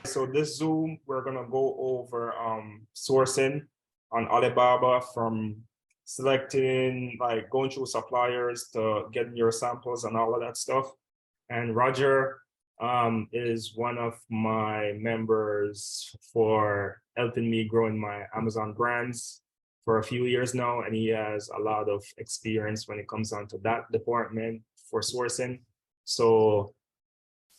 So this Zoom, we're gonna go over sourcing on Alibaba, from selecting, like going through suppliers to getting your samples and all of that stuff. And Roger is one of my members for helping me growing my Amazon brands for a few years now, and he has a lot of experience when it comes down to that department for sourcing. So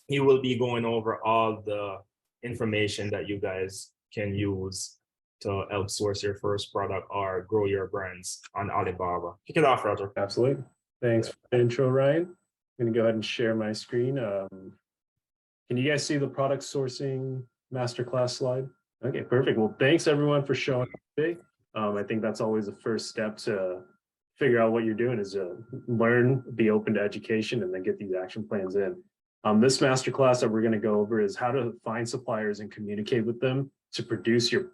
he will be going over all the information that you guys can use to help source your first product or grow your brands on Alibaba. Kick it off, Roger. Absolutely. Thanks for the intro, Ryan. I'm going to go ahead and share my screen. Can you guys see the product sourcing masterclass slide? Okay, perfect. Well, thanks everyone for showing up today. I think that's always the first step to figure out what you're doing, is to learn, be open to education, and then get these action plans in. This masterclass that we're going to go over is how to find suppliers and communicate with them to produce your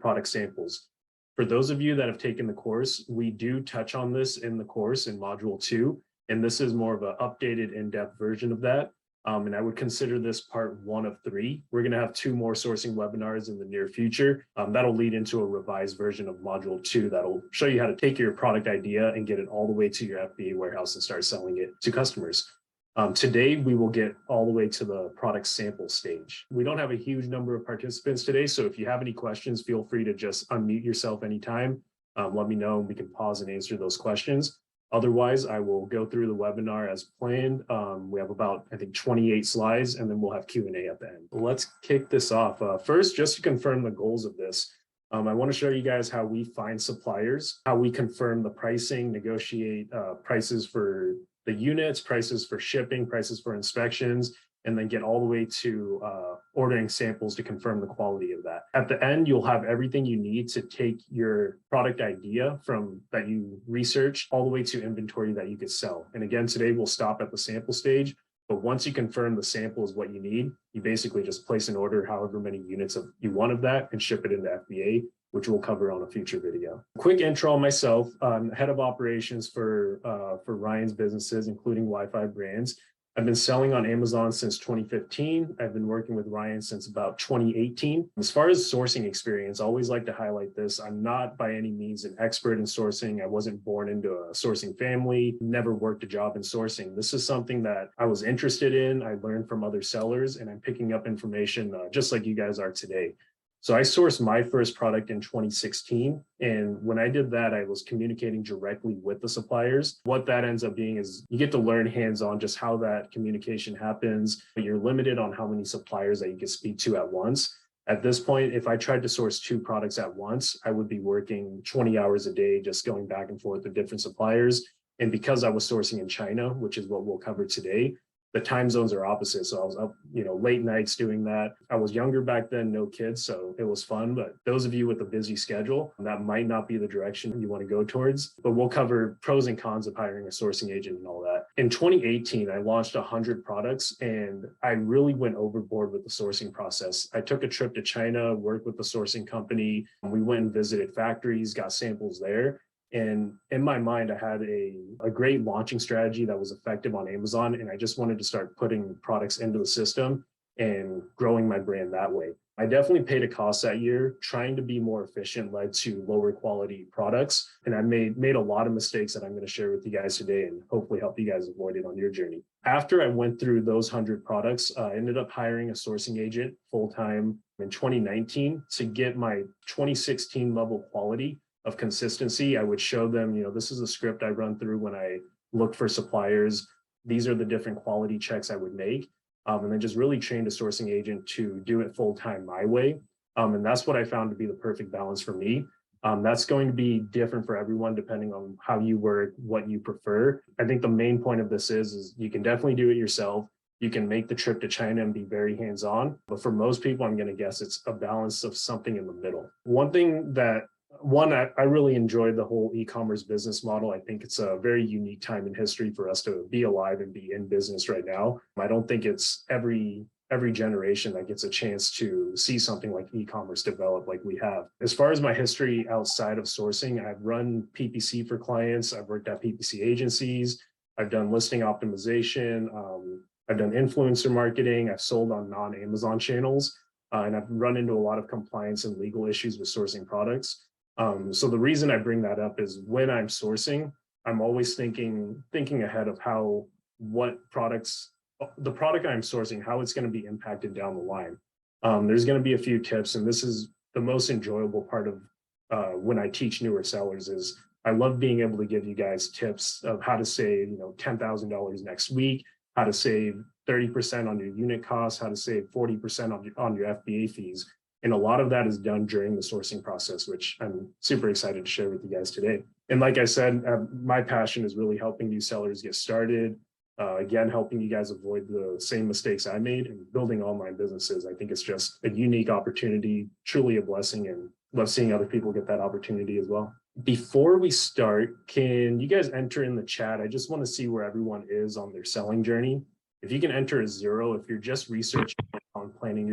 product samples. For those of you that have taken the course, we do touch on this in the course in module 2, and this is more of an updated, in-depth version of that. And I would consider this part 1 of 3. We're going to have 2 more sourcing webinars in the near future. That'll lead into a revised version of module 2 that'll show you how to take your product idea and get it all the way to your FBA warehouse and start selling it to customers. Today, we will get all the way to the product sample stage. We don't have a huge number of participants today, so if you have any questions, feel free to just unmute yourself anytime. Let me know, and we can pause and answer those questions. Otherwise, I will go through the webinar as planned. We have about, I think, 28 slides, and then we'll have Q&A at the end. Let's kick this off. First, just to confirm the goals of this, I want to show you guys how we find suppliers, how we confirm the pricing, negotiate prices for the units, prices for shipping, prices for inspections, and then get all the way to ordering samples to confirm the quality of that. At the end, you'll have everything you need to take your product idea from that you research all the way to inventory that you could sell. And again, today we'll stop at the sample stage, but once you confirm the sample is what you need, you basically just place an order, however many units you want of that, and ship it into FBA, which we'll cover on a future video. Quick intro on myself. I'm head of operations for Ryan's businesses, including Wifibrands. I've been selling on Amazon since 2015. I've been working with Ryan since about 2018. As far as sourcing experience, I always like to highlight this. I'm not by any means an expert in sourcing. I wasn't born into a sourcing family, never worked a job in sourcing. This is something that I was interested in. I learned from other sellers, and I'm picking up information just like you guys are today. So I sourced my first product in 2016. And when I did that, I was communicating directly with the suppliers. What that ends up being is you get to learn hands-on just how that communication happens, but you're limited on how many suppliers that you can speak to at once. At this point, if I tried to source 2 products at once, I would be working 20 hours a day, just going back and forth with different suppliers. And because I was sourcing in China, which is what we'll cover today, the time zones are opposite. So I was up, late nights doing that. I was younger back then, no kids, so it was fun. But those of you with a busy schedule, that might not be the direction you want to go towards. But we'll cover pros and cons of hiring a sourcing agent and all that. In 2018, I launched 100 products, and I really went overboard with the sourcing process. I took a trip to China, worked with the sourcing company. We went and visited factories, got samples there. And in my mind, I had a great launching strategy that was effective on Amazon. And I just wanted to start putting products into the system and growing my brand that way. I definitely paid a cost that year. Trying to be more efficient led to lower quality products. And I made a lot of mistakes that I'm going to share with you guys today and hopefully help you guys avoid it on your journey. After I went through those 100 products, I ended up hiring a sourcing agent full-time in 2019 to get my 2016 level quality of consistency. I would show them, this is a script I run through when I look for suppliers. These are the different quality checks I would make. And then just really trained a sourcing agent to do it full-time my way. And that's what I found to be the perfect balance for me. That's going to be different for everyone depending on how you work, what you prefer. I think the main point of this is you can definitely do it yourself. You can make the trip to China and be very hands-on. But for most people, I'm going to guess it's a balance of something in the middle. I really enjoyed the whole e-commerce business model. I think it's a very unique time in history for us to be alive and be in business right now. I don't think it's every generation that gets a chance to see something like e-commerce develop like we have. As far as my history outside of sourcing, I've run PPC for clients. I've worked at PPC agencies. I've done listing optimization. I've done influencer marketing. I've sold on non-Amazon channels. and I've run into a lot of compliance and legal issues with sourcing products. So the reason I bring that up is when I'm sourcing, I'm always thinking ahead of what products, the product I'm sourcing, how it's going to be impacted down the line. There's going to be a few tips, and this is the most enjoyable part of when I teach newer sellers is I love being able to give you guys tips of how to save, $10,000 next week, how to save 30% on your unit costs, how to save 40% on your FBA fees. And a lot of that is done during the sourcing process, which I'm super excited to share with you guys today. And like I said, my passion is really helping new sellers get started. Again, helping you guys avoid the same mistakes I made and building online businesses. I think it's just a unique opportunity, truly a blessing, and love seeing other people get that opportunity as well. Before we start, can you guys enter in the chat? I just want to see where everyone is on their selling journey. If you can enter a 0, if you're just researching on planning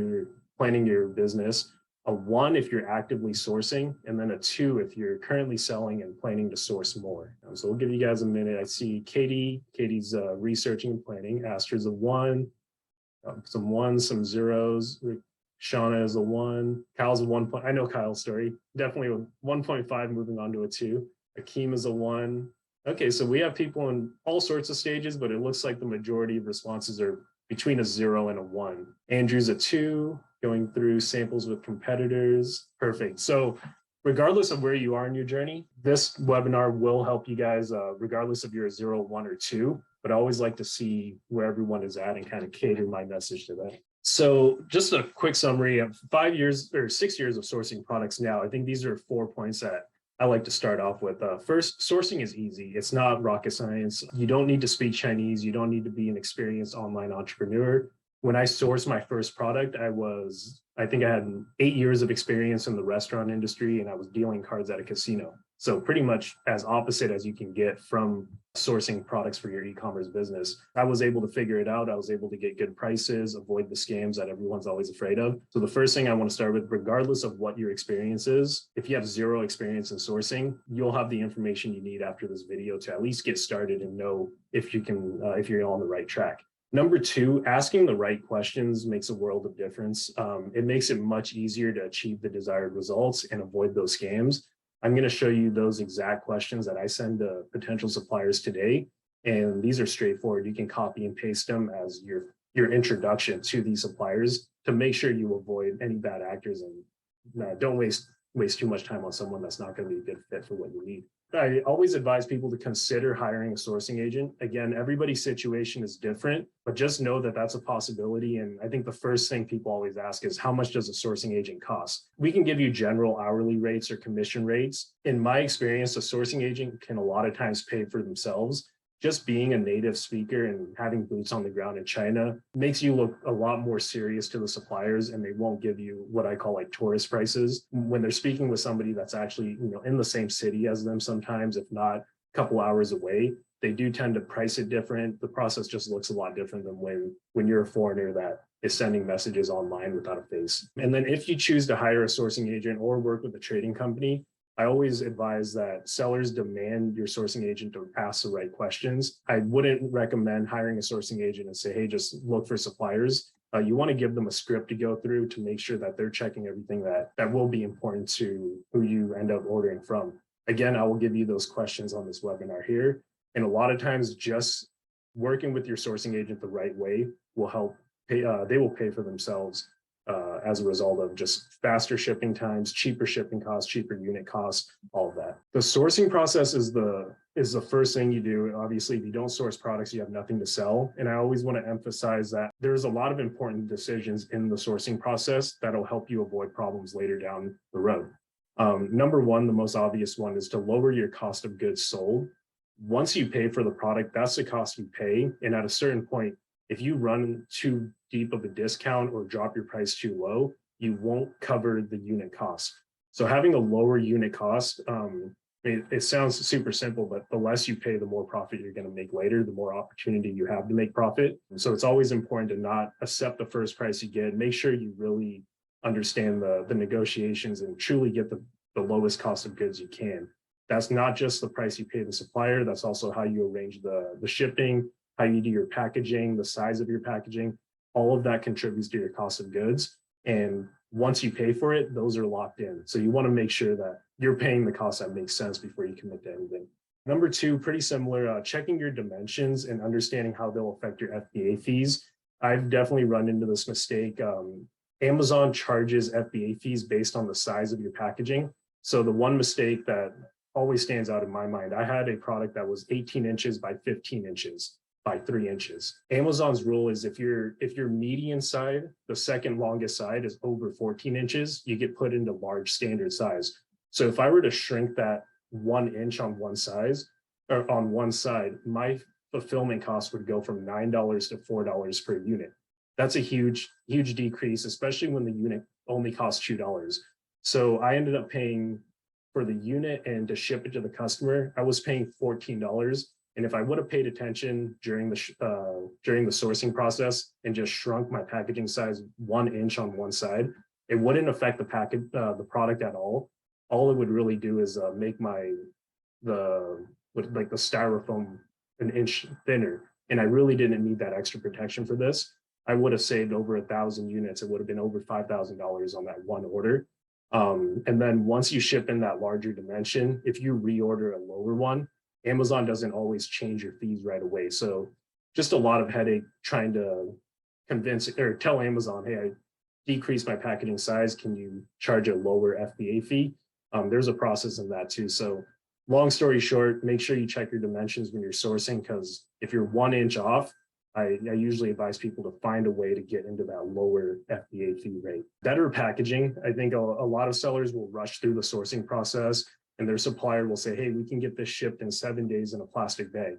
your business, a 1 if you're actively sourcing, and then a 2 if you're currently selling and planning to source more. So we'll give you guys a minute. I see Katie's researching and planning. Astra's a 1, some 1s, some 0s. Shauna is a 1. Kyle's a 1. I know Kyle's story. Definitely a 1.5 moving on to a 2. Akeem is a 1. Okay, so we have people in all sorts of stages, but it looks like the majority of responses are between a 0 and a 1. Andrew's a 2, going through samples with competitors. Perfect. So regardless of where you are in your journey, this webinar will help you guys, regardless if you're a 0, 1, or 2, but I always like to see where everyone is at and kind of cater my message to that. So just a quick summary of 5 years or 6 years of sourcing products now. I think these are 4 points that I like to start off with. First, sourcing is easy. It's not rocket science. You don't need to speak Chinese. You don't need to be an experienced online entrepreneur. When I sourced my first product, I think I had 8 years of experience in the restaurant industry, and I was dealing cards at a casino. So pretty much as opposite as you can get from sourcing products for your e-commerce business. I was able to figure it out. I was able to get good prices, avoid the scams that everyone's always afraid of. So the first thing I want to start with, regardless of what your experience is, if you have 0 experience in sourcing, you'll have the information you need after this video to at least get started and know if you're on the right track. Number 2, asking the right questions makes a world of difference. It makes it much easier to achieve the desired results and avoid those scams. I'm going to show you those exact questions that I send to potential suppliers today. And these are straightforward. You can copy and paste them as your introduction to these suppliers to make sure you avoid any bad actors and don't waste too much time on someone that's not going to be a good fit for what you need. I always advise people to consider hiring a sourcing agent. Again, everybody's situation is different, but just know that that's a possibility. And I think the first thing people always ask is, how much does a sourcing agent cost? We can give you general hourly rates or commission rates. In my experience, a sourcing agent can a lot of times pay for themselves. Just being a native speaker and having boots on the ground in China makes you look a lot more serious to the suppliers, and they won't give you what I call like tourist prices. When they're speaking with somebody that's actually, in the same city as them sometimes, if not a couple hours away, they do tend to price it different. The process just looks a lot different than when you're a foreigner that is sending messages online without a face. And then if you choose to hire a sourcing agent or work with a trading company, I always advise that sellers demand your sourcing agent to ask the right questions. I wouldn't recommend hiring a sourcing agent and say, hey, just look for suppliers. You want to give them a script to go through to make sure that they're checking everything that will be important to who you end up ordering from. Again, I will give you those questions on this webinar here. And a lot of times just working with your sourcing agent the right way will help pay, they will pay for themselves as a result of just faster shipping times, cheaper shipping costs, cheaper unit costs, all of that. The sourcing process is the first thing you do. Obviously, if you don't source products, you have nothing to sell. And I always want to emphasize that there's a lot of important decisions in the sourcing process that'll help you avoid problems later down the road. Number 1, the most obvious one, is to lower your cost of goods sold. Once you pay for the product, that's the cost you pay. And at a certain point, if you run too deep of a discount or drop your price too low, you won't cover the unit cost. So having a lower unit cost, it sounds super simple, but the less you pay, the more profit you're going to make later, the more opportunity you have to make profit. So it's always important to not accept the first price you get. Make sure you really understand the negotiations and truly get the lowest cost of goods you can. That's not just the price you pay the supplier, that's also how you arrange the shipping, how you do your packaging, the size of your packaging. All of that contributes to your cost of goods. And once you pay for it, those are locked in. So you want to make sure that you're paying the cost that makes sense before you commit to anything. Number two, pretty similar, checking your dimensions and understanding how they'll affect your FBA fees. I've definitely run into this mistake. Amazon charges FBA fees based on the size of your packaging. So the one mistake that always stands out in my mind, I had a product that was 18 inches by 15 inches by 3 inches. Amazon's rule is if your median side, the second longest side is over 14 inches, you get put into large standard size. So if I were to shrink that 1 inch on one size or on one side, my fulfillment cost would go from $9 to $4 per unit. That's a huge decrease, especially when the unit only costs $2. So I ended up paying for the unit and to ship it to the customer, I was paying $14. And if I would have paid attention during the sourcing process and just shrunk my packaging size 1 inch on one side, it wouldn't affect the product at all. All it would really do is make the styrofoam an inch thinner. And I really didn't need that extra protection for this. I would have saved over 1,000 units. It would have been over $5,000 on that one order. And then once you ship in that larger dimension, if you reorder a lower one, Amazon doesn't always change your fees right away. So just a lot of headache trying to convince or tell Amazon, hey, I decreased my packaging size. Can you charge a lower FBA fee? There's a process in that too. So long story short, make sure you check your dimensions when you're sourcing, because if you're 1 inch off, I usually advise people to find a way to get into that lower FBA fee rate. Better packaging. I think a lot of sellers will rush through the sourcing process and their supplier will say, hey, we can get this shipped in 7 days in a plastic bag.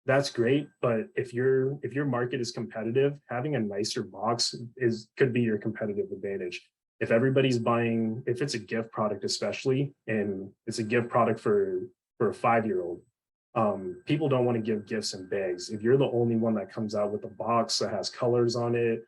That's great, but if your market is competitive, having a nicer box could be your competitive advantage. If everybody's buying, if it's a gift product especially, and it's a gift product for a 5-year-old, people don't want to give gifts in bags. If you're the only one that comes out with a box that has colors on it,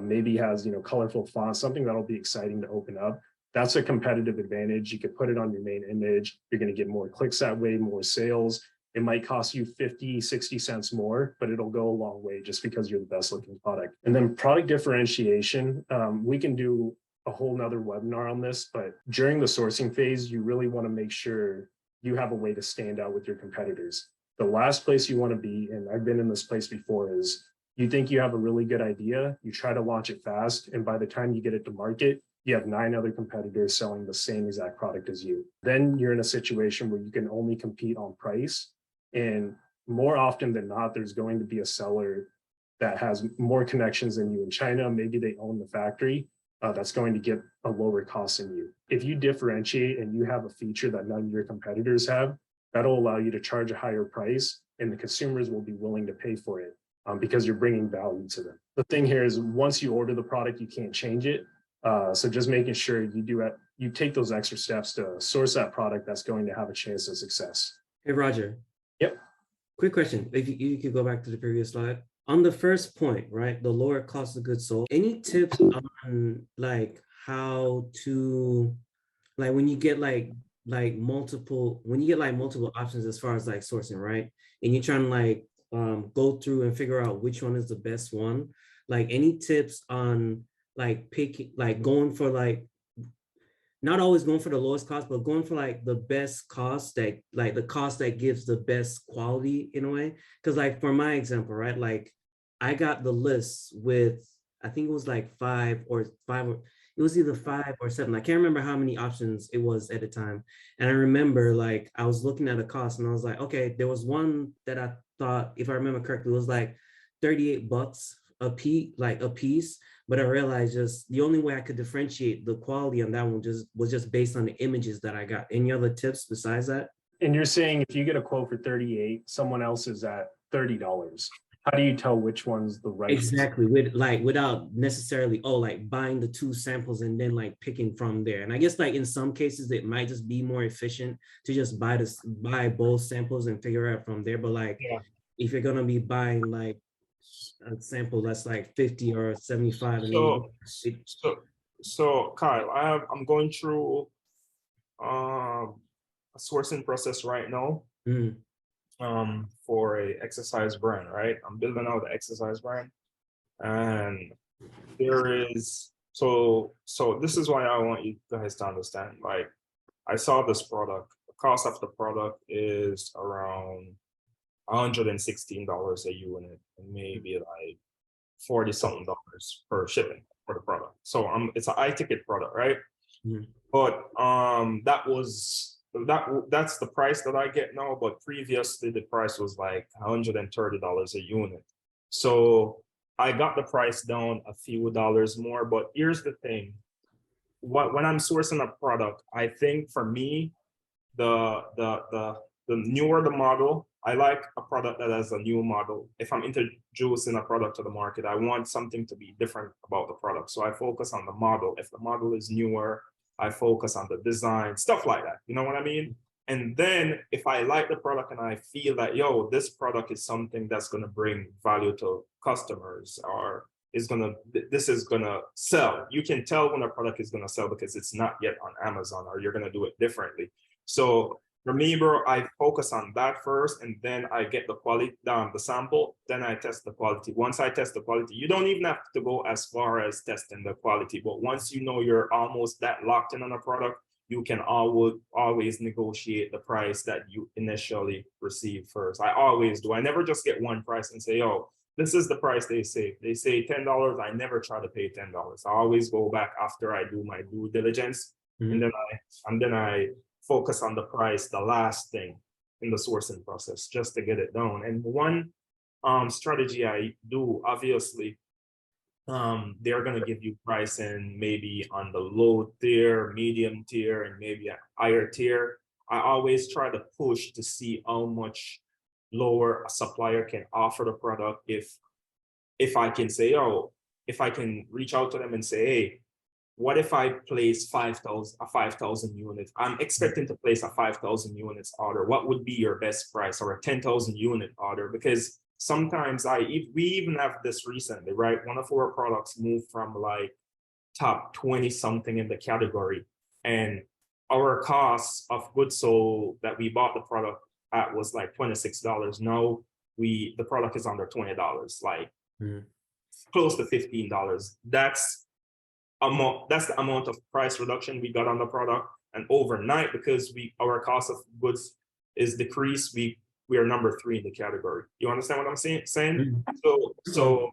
maybe has colorful fonts, something that'll be exciting to open up, that's a competitive advantage. You could put it on your main image. You're going to get more clicks that way, more sales. It might cost you 50, 60 cents more, but it'll go a long way just because you're the best looking product. And then product differentiation, we can do a whole nother webinar on this, but during the sourcing phase, you really want to make sure you have a way to stand out with your competitors. The last place you want to be, and I've been in this place before, is you think you have a really good idea, you try to launch it fast, and by the time you get it to market, you have 9 other competitors selling the same exact product as you. Then you're in a situation where you can only compete on price. And more often than not, there's going to be a seller that has more connections than you in China. Maybe they own the factory. That's going to get a lower cost than you. If you differentiate and you have a feature that none of your competitors have, that'll allow you to charge a higher price and the consumers will be willing to pay for it because you're bringing value to them. The thing here is once you order the product, you can't change it. So just making sure you take those extra steps to source that product that's going to have a chance of success. Hey, Roger. Yep. Quick question. If you could go back to the previous slide. On the first point, right, the lower cost of goods sold, any tips on like how to, like when you get like multiple options as far as like sourcing, right? And you're trying to like go through and figure out which one is the best one. Like any tips on like picking, like going for like, not always going for the lowest cost, but going for like the best cost, that like the cost that gives the best quality in a way. Cause like for my example, right? Like I got the list with, I think it was like five or it was either 5 or 7. I can't remember how many options it was at the time. And I remember like, I was looking at a cost and I was like, okay, there was one that I thought, if I remember correctly, it was like $38 a piece. But I realized just the only way I could differentiate the quality on that one was just based on the images that I got. Any other tips besides that? And you're saying if you get a quote for 38, someone else is at $30. How do you tell which one's the right? Exactly, without necessarily like buying the 2 samples and then like picking from there. And I guess like in some cases it might just be more efficient to just buy both samples and figure out from there. But like if you're gonna be buying like a sample that's like 50 or 75, and so Kyle, I'm going through a sourcing process right now. For a exercise brand, right? I'm building out the exercise brand, and there is So this is why I want you guys to understand. Like, I saw this product. The cost of the product is around $116 a unit, and maybe like 40 something dollars per shipping for the product. So it's a high ticket product, right? Mhm. But that's the price that I get now. But previously the price was like $130 a unit. So I got the price down a few dollars more. But here's the thing: when I'm sourcing a product, I think for me, the newer the model, I like a product that has a new model. If I'm introducing a product to the market, I want something to be different about the product. So I focus on the model. If the model is newer, I focus on the design, stuff like that. You know what I mean? And then if I like the product and I feel that, yo, this product is something that's going to bring value to customers, or this is gonna sell. You can tell when a product is gonna sell because it's not yet on Amazon, or you're gonna do it differently. So for me, bro, I focus on that first, and then I get the quality, the sample, then I test the quality. Once I test the quality, you don't even have to go as far as testing the quality, but once you know you're almost that locked in on a product, you can always negotiate the price that you initially receive first. I always do. I never just get one price and say, oh, this is the price they say. They say $10. I never try to pay $10. I always go back after I do my due diligence, and then I focus on the price, the last thing in the sourcing process, just to get it down. And one strategy I do, obviously, they're gonna give you pricing maybe on the low tier, medium tier, and maybe a higher tier. I always try to push to see how much lower a supplier can offer the product. If I can say, oh, if I can reach out to them and say, hey, what if I place 5,000 units? I'm expecting to place a 5,000 units order. What would be your best price, or a 10,000 unit order? Because sometimes we even have this recently, right? One of our products moved from like top 20 something in the category, and our cost of goods sold that we bought the product at was like $26. Now the product is under $20, like close to $15. That's the amount of price reduction we got on the product. And overnight, because our cost of goods is decreased, we are number 3 in the category. You understand what I'm saying? So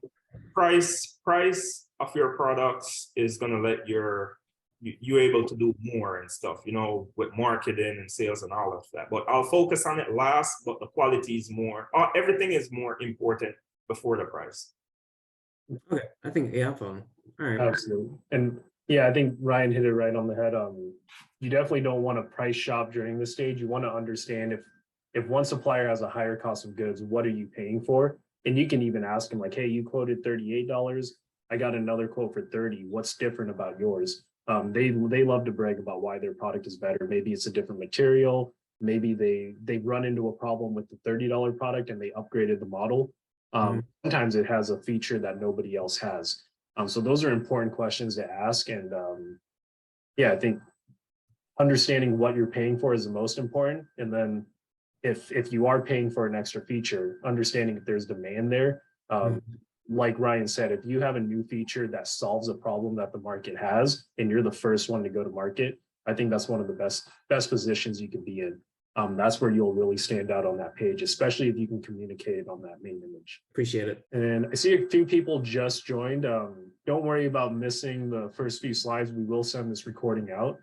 price of your products is gonna let you able to do more and stuff, you know, with marketing and sales and all of that. But I'll focus on it last, but the quality is more, everything is more important before the price. Okay, I think, yeah, I'm following. All right. Absolutely. And yeah, I think Ryan hit it right on the head. You definitely don't want to price shop during this stage. You want to understand if one supplier has a higher cost of goods, what are you paying for? And you can even ask them like, hey, you quoted $38. I got another quote for 30. What's different about yours? They love to brag about why their product is better. Maybe it's a different material. Maybe they run into a problem with the $30 product and they upgraded the model. Sometimes it has a feature that nobody else has. So those are important questions to ask. And yeah, I think understanding what you're paying for is the most important. And then if you are paying for an extra feature, understanding if there's demand there. Like Ryan said, if you have a new feature that solves a problem that the market has, and you're the first one to go to market, I think that's one of the best positions you can be in. That's where you'll really stand out on that page, especially if you can communicate on that main image. Appreciate it. And I see a few people just joined. Don't worry about missing the first few slides. We will send this recording out.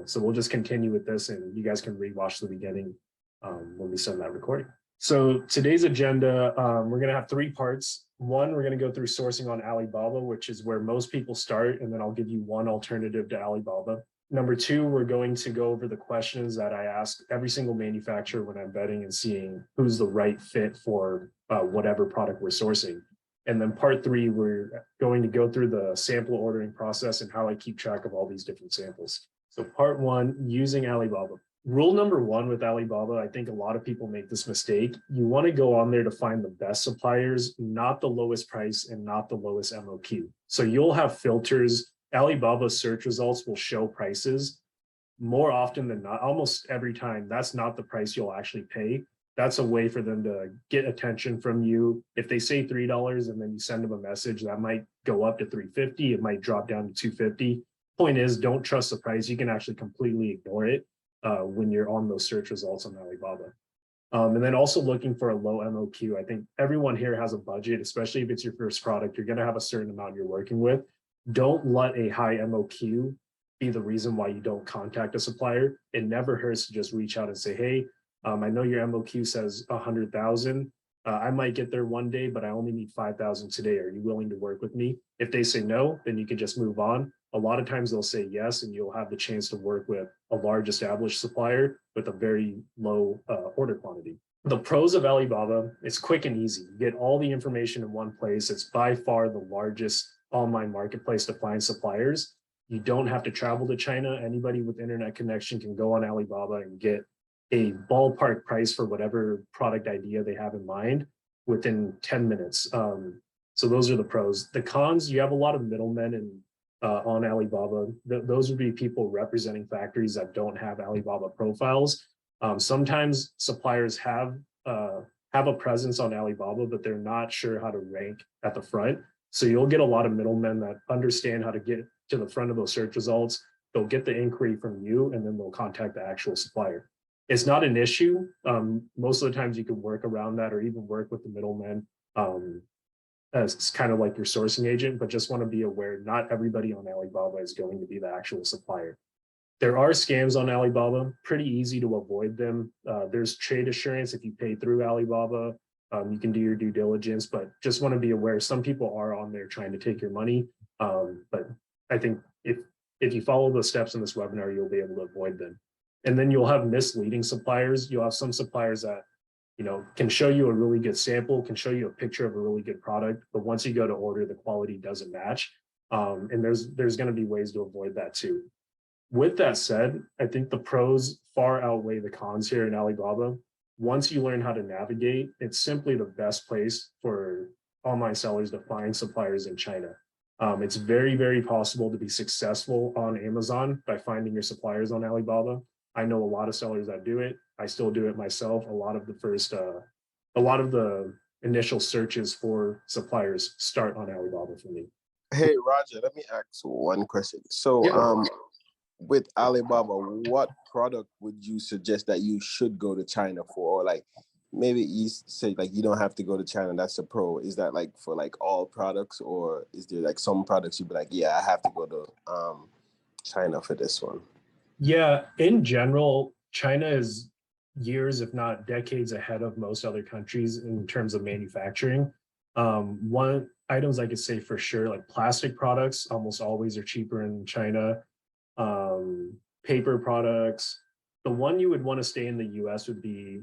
So we'll just continue with this, and you guys can rewatch the beginning when we send that recording. So today's agenda, we're going to have 3 parts. One, we're going to go through sourcing on Alibaba, which is where most people start, and then I'll give you one alternative to Alibaba. Number 2, we're going to go over the questions that I ask every single manufacturer when I'm vetting and seeing who's the right fit for whatever product we're sourcing. And then part 3, we're going to go through the sample ordering process and how I keep track of all these different samples. So part 1, using Alibaba. Rule number 1 with Alibaba, I think a lot of people make this mistake. You want to go on there to find the best suppliers, not the lowest price and not the lowest MOQ. So you'll have filters. Alibaba's search results will show prices more often than not, almost every time. That's not the price you'll actually pay. That's a way for them to get attention from you. If they say $3 and then you send them a message, that might go up to $3.50. It might drop down to $2.50. Point is, don't trust the price. You can actually completely ignore it when you're on those search results on Alibaba. And then also looking for a low MOQ. I think everyone here has a budget, especially if it's your first product. You're going to have a certain amount you're working with. Don't let a high MOQ be the reason why you don't contact a supplier. It never hurts to just reach out and say, hey, I know your MOQ says 100,000. I might get there one day, but I only need 5,000 today. Are you willing to work with me? If they say no, then you can just move on. A lot of times they'll say yes, and you'll have the chance to work with a large established supplier with a very low order quantity. The pros of Alibaba, it's quick and easy. You get all the information in one place. It's by far the largest online marketplace to find suppliers. You don't have to travel to China. Anybody with internet connection can go on Alibaba and get a ballpark price for whatever product idea they have in mind within 10 minutes. So those are the pros. The cons, you have a lot of middlemen on Alibaba. Those would be people representing factories that don't have Alibaba profiles. Sometimes suppliers have a presence on Alibaba, but they're not sure how to rank at the front. So you'll get a lot of middlemen that understand how to get to the front of those search results. They'll get the inquiry from you, and then they'll contact the actual supplier. It's not an issue. Most of the times you can work around that or even work with the middlemen as kind of like your sourcing agent, but just want to be aware, not everybody on Alibaba is going to be the actual supplier. There are scams on Alibaba, pretty easy to avoid them. There's trade assurance if you pay through Alibaba. You can do your due diligence, but just want to be aware some people are on there trying to take your money. But I think if you follow the steps in this webinar, you'll be able to avoid them. And then you'll have misleading suppliers. You'll have some suppliers that, can show you a really good sample, can show you a picture of a really good product, but once you go to order, the quality doesn't match. And there's going to be ways to avoid that too. With that said, I think the pros far outweigh the cons here in Alibaba. Once you learn how to navigate, it's simply the best place for online sellers to find suppliers in China. It's very, very possible to be successful on Amazon by finding your suppliers on Alibaba. I know a lot of sellers that do it. I still do it myself. A lot of the initial searches for suppliers start on Alibaba for me. Hey, Roger, let me ask one question. So, Yeah. With Alibaba, what product would you suggest that you should go to China for? Or like maybe you say like you don't have to go to China, that's a pro. Is that like for like all products, or is there like some products you'd be like, yeah, I have to go to China for this one? Yeah, in general, China is years, if not decades ahead of most other countries in terms of manufacturing. One items I could say for sure, like plastic products almost always are cheaper in China. Paper products. The one you would want to stay in the US would be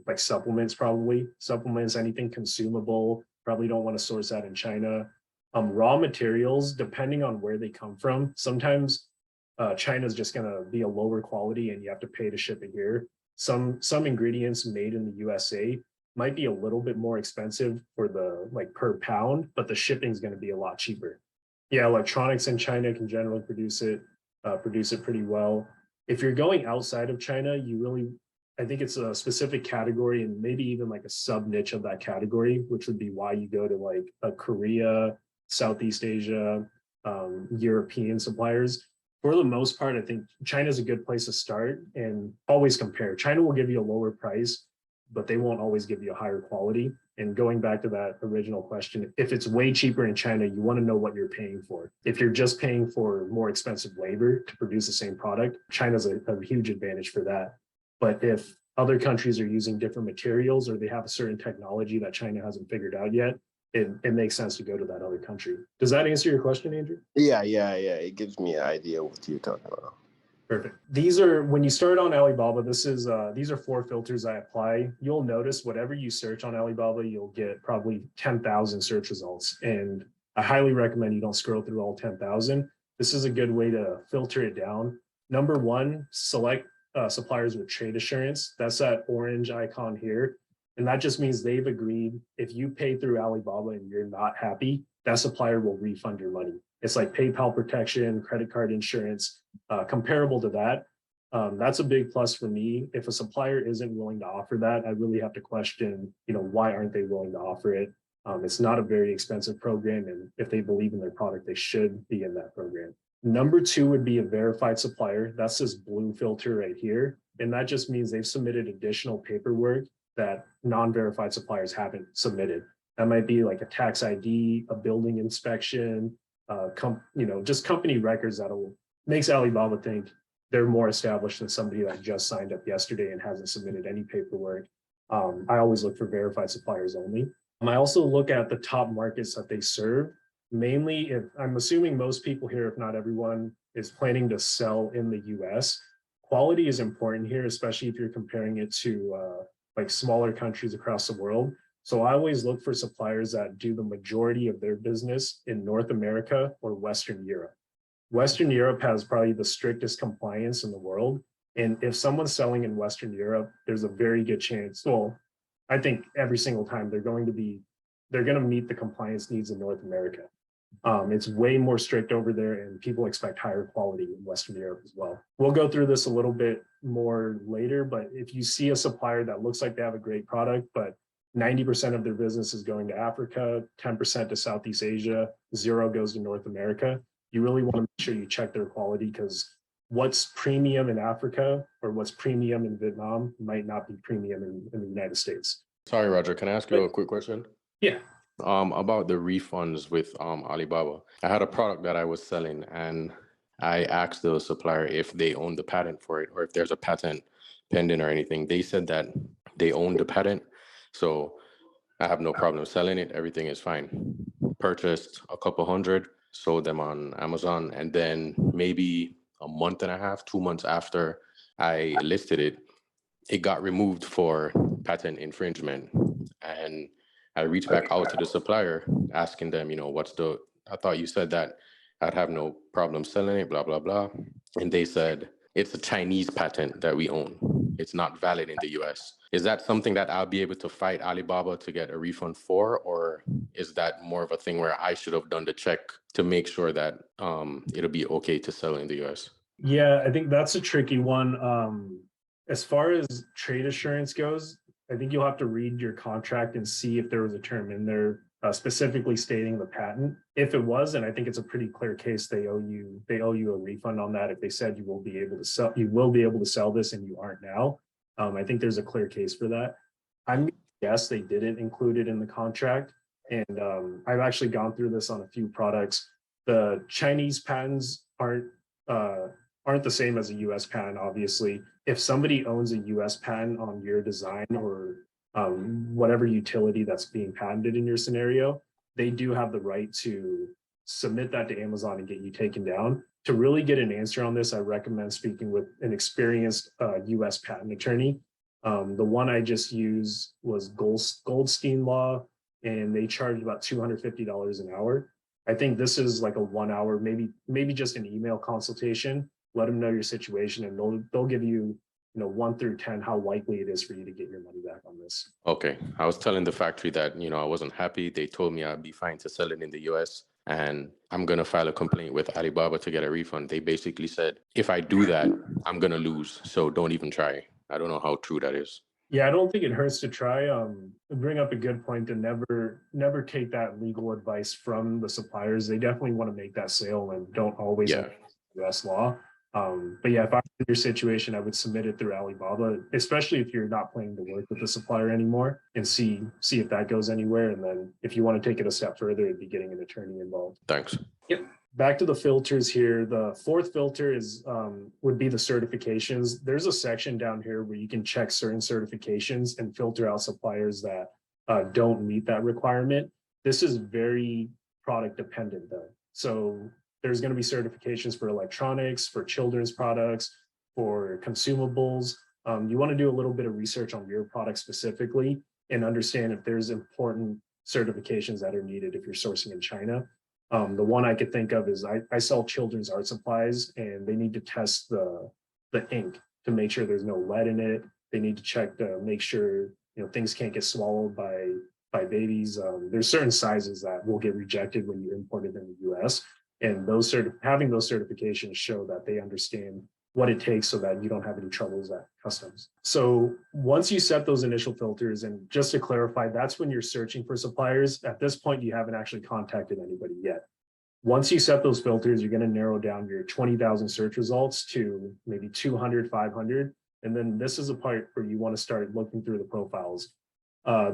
like supplements, probably. Supplements, anything consumable, probably don't want to source that in China. Raw materials, depending on where they come from, sometimes China is just going to be a lower quality and you have to pay to ship it here. Some ingredients made in the USA might be a little bit more expensive for the like per pound, but the shipping is going to be a lot cheaper. Yeah, electronics in China can generally produce it pretty well. If you're going outside of China, I think it's a specific category and maybe even like a sub niche of that category, which would be why you go to like a Korea, Southeast Asia, European suppliers. For the most part, I think China is a good place to start and always compare. China will give you a lower price, but they won't always give you a higher quality. And going back to that original question, if it's way cheaper in China, you want to know what you're paying for. If you're just paying for more expensive labor to produce the same product, China's a huge advantage for that. But if other countries are using different materials or they have a certain technology that China hasn't figured out yet, it makes sense to go to that other country. Does that answer your question, Andrew? Yeah. It gives me an idea what you're talking about. Perfect. These are, when you start on Alibaba, these are 4 filters I apply. You'll notice whatever you search on Alibaba, you'll get probably 10,000 search results. And I highly recommend you don't scroll through all 10,000. This is a good way to filter it down. Number 1, select suppliers with trade assurance. That's that orange icon here. And that just means they've agreed if you pay through Alibaba and you're not happy, that supplier will refund your money. It's like PayPal protection, credit card insurance, comparable to that. That's a big plus for me. If a supplier isn't willing to offer that, I really have to question, why aren't they willing to offer it? It's not a very expensive program, and if they believe in their product, they should be in that program. Number two would be a verified supplier. That's this blue filter right here. And that just means they've submitted additional paperwork that non-verified suppliers haven't submitted. That might be like a tax ID, a building inspection, just company records that'll makes Alibaba think they're more established than somebody that just signed up yesterday and hasn't submitted any paperwork. I always look for verified suppliers only. I also look at the top markets that they serve. Mainly, if I'm assuming most people here, if not everyone, is planning to sell in the US. Quality is important here, especially if you're comparing it to like smaller countries across the world. So I always look for suppliers that do the majority of their business in North America or Western Europe. Western Europe has probably the strictest compliance in the world. And if someone's selling in Western Europe, there's a very good chance, well, I think every single time they're going to meet the compliance needs in North America. It's way more strict over there, and people expect higher quality in Western Europe as well. We'll go through this a little bit more later, but if you see a supplier that looks like they have a great product, but 90% of their business is going to Africa, 10% to Southeast Asia, 0 goes to North America, you really want to make sure you check their quality, because what's premium in Africa or what's premium in Vietnam might not be premium in the United States. Sorry, Roger, can I ask you a quick question? Yeah. About the refunds with Alibaba. I had a product that I was selling, and I asked the supplier if they own the patent for it or if there's a patent pending or anything. They said that they own the patent, so I have no problem selling it. Everything is fine. Purchased a couple hundred, sold them on Amazon, and then maybe a month and a half, 2 months after I listed it, it got removed for patent infringement. And I reached back out to the supplier asking them, I thought you said that I'd have no problem selling it, blah, blah, blah. And they said, it's a Chinese patent that we own. It's not valid in the US. Is that something that I'll be able to fight Alibaba to get a refund for? Or is that more of a thing where I should have done the check to make sure that it'll be okay to sell in the US? Yeah, I think that's a tricky one. As far as trade assurance goes, I think you'll have to read your contract and see if there was a term in there specifically stating the patent. If it was, and I think it's a pretty clear case, they owe you a refund on that. If they said you will be able to sell this and you aren't now, I think there's a clear case for that. Yes, they didn't include it in the contract, and I've actually gone through this on a few products. The Chinese patents aren't the same as a US patent, obviously. If somebody owns a US patent on your design or whatever utility that's being patented in your scenario, they do have the right to submit that to Amazon and get you taken down. To really get an answer on this, I recommend speaking with an experienced US patent attorney. The one I just used was Goldstein Law, and they charged about $250 an hour. I think this is like a 1 hour, maybe just an email consultation. Let them know your situation, and they'll give you, 1 through 10, how likely it is for you to get your money back on this. Okay. I was telling the factory that, I wasn't happy. They told me I'd be fine to sell it in the US, and I'm going to file a complaint with Alibaba to get a refund. They basically said, if I do that, I'm going to lose. So don't even try. I don't know how true that is. Yeah, I don't think it hurts to try. Bring up a good point to never take that legal advice from the suppliers. They definitely want to make that sale and don't always have US law. But yeah, if I'm in your situation, I would submit it through Alibaba, especially if you're not planning to work with the supplier anymore, and see if that goes anywhere. And then if you want to take it a step further, it'd be getting an attorney involved. Thanks. Yep. Back to the filters here. The fourth filter is would be the certifications. There's a section down here where you can check certain certifications and filter out suppliers that don't meet that requirement. This is very product dependent though. So there's going to be certifications for electronics, for children's products, for consumables. You want to do a little bit of research on your product specifically and understand if there's important certifications that are needed if you're sourcing in China. The one I could think of is I sell children's art supplies, and they need to test the ink to make sure there's no lead in it. They need to check to make sure things can't get swallowed by babies. There's certain sizes that will get rejected when you import it in the US. And having those certifications show that they understand what it takes so that you don't have any troubles at customs. So once you set those initial filters, and just to clarify, that's when you're searching for suppliers. At this point, you haven't actually contacted anybody yet. Once you set those filters, you're going to narrow down your 20,000 search results to maybe 200, 500. And then this is a part where you want to start looking through the profiles.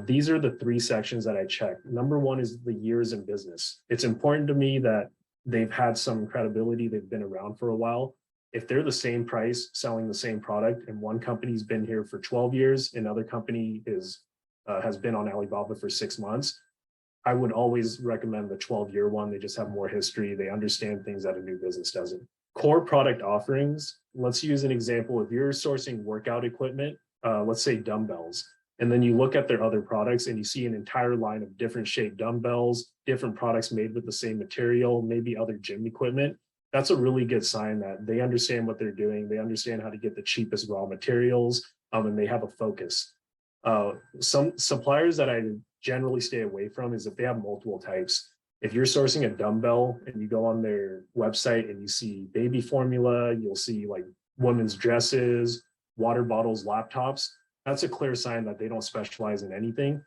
These are the 3 sections that I check. Number 1 is the years in business. It's important to me that they've had some credibility. They've been around for a while. If they're the same price selling the same product and one company's been here for 12 years, another company has been on Alibaba for 6 months, I would always recommend the 12-year one. They just have more history. They understand things that a new business doesn't. Core product offerings. Let's use an example. If you're sourcing workout equipment, let's say dumbbells, and then you look at their other products and you see an entire line of different shaped dumbbells, different products made with the same material, maybe other gym equipment, that's a really good sign that they understand what they're doing. They understand how to get the cheapest raw materials, and they have a focus. Some suppliers that I generally stay away from is if they have multiple types. If you're sourcing a dumbbell and you go on their website and you see baby formula, you'll see like women's dresses, water bottles, laptops, that's a clear sign that they don't specialize in anything.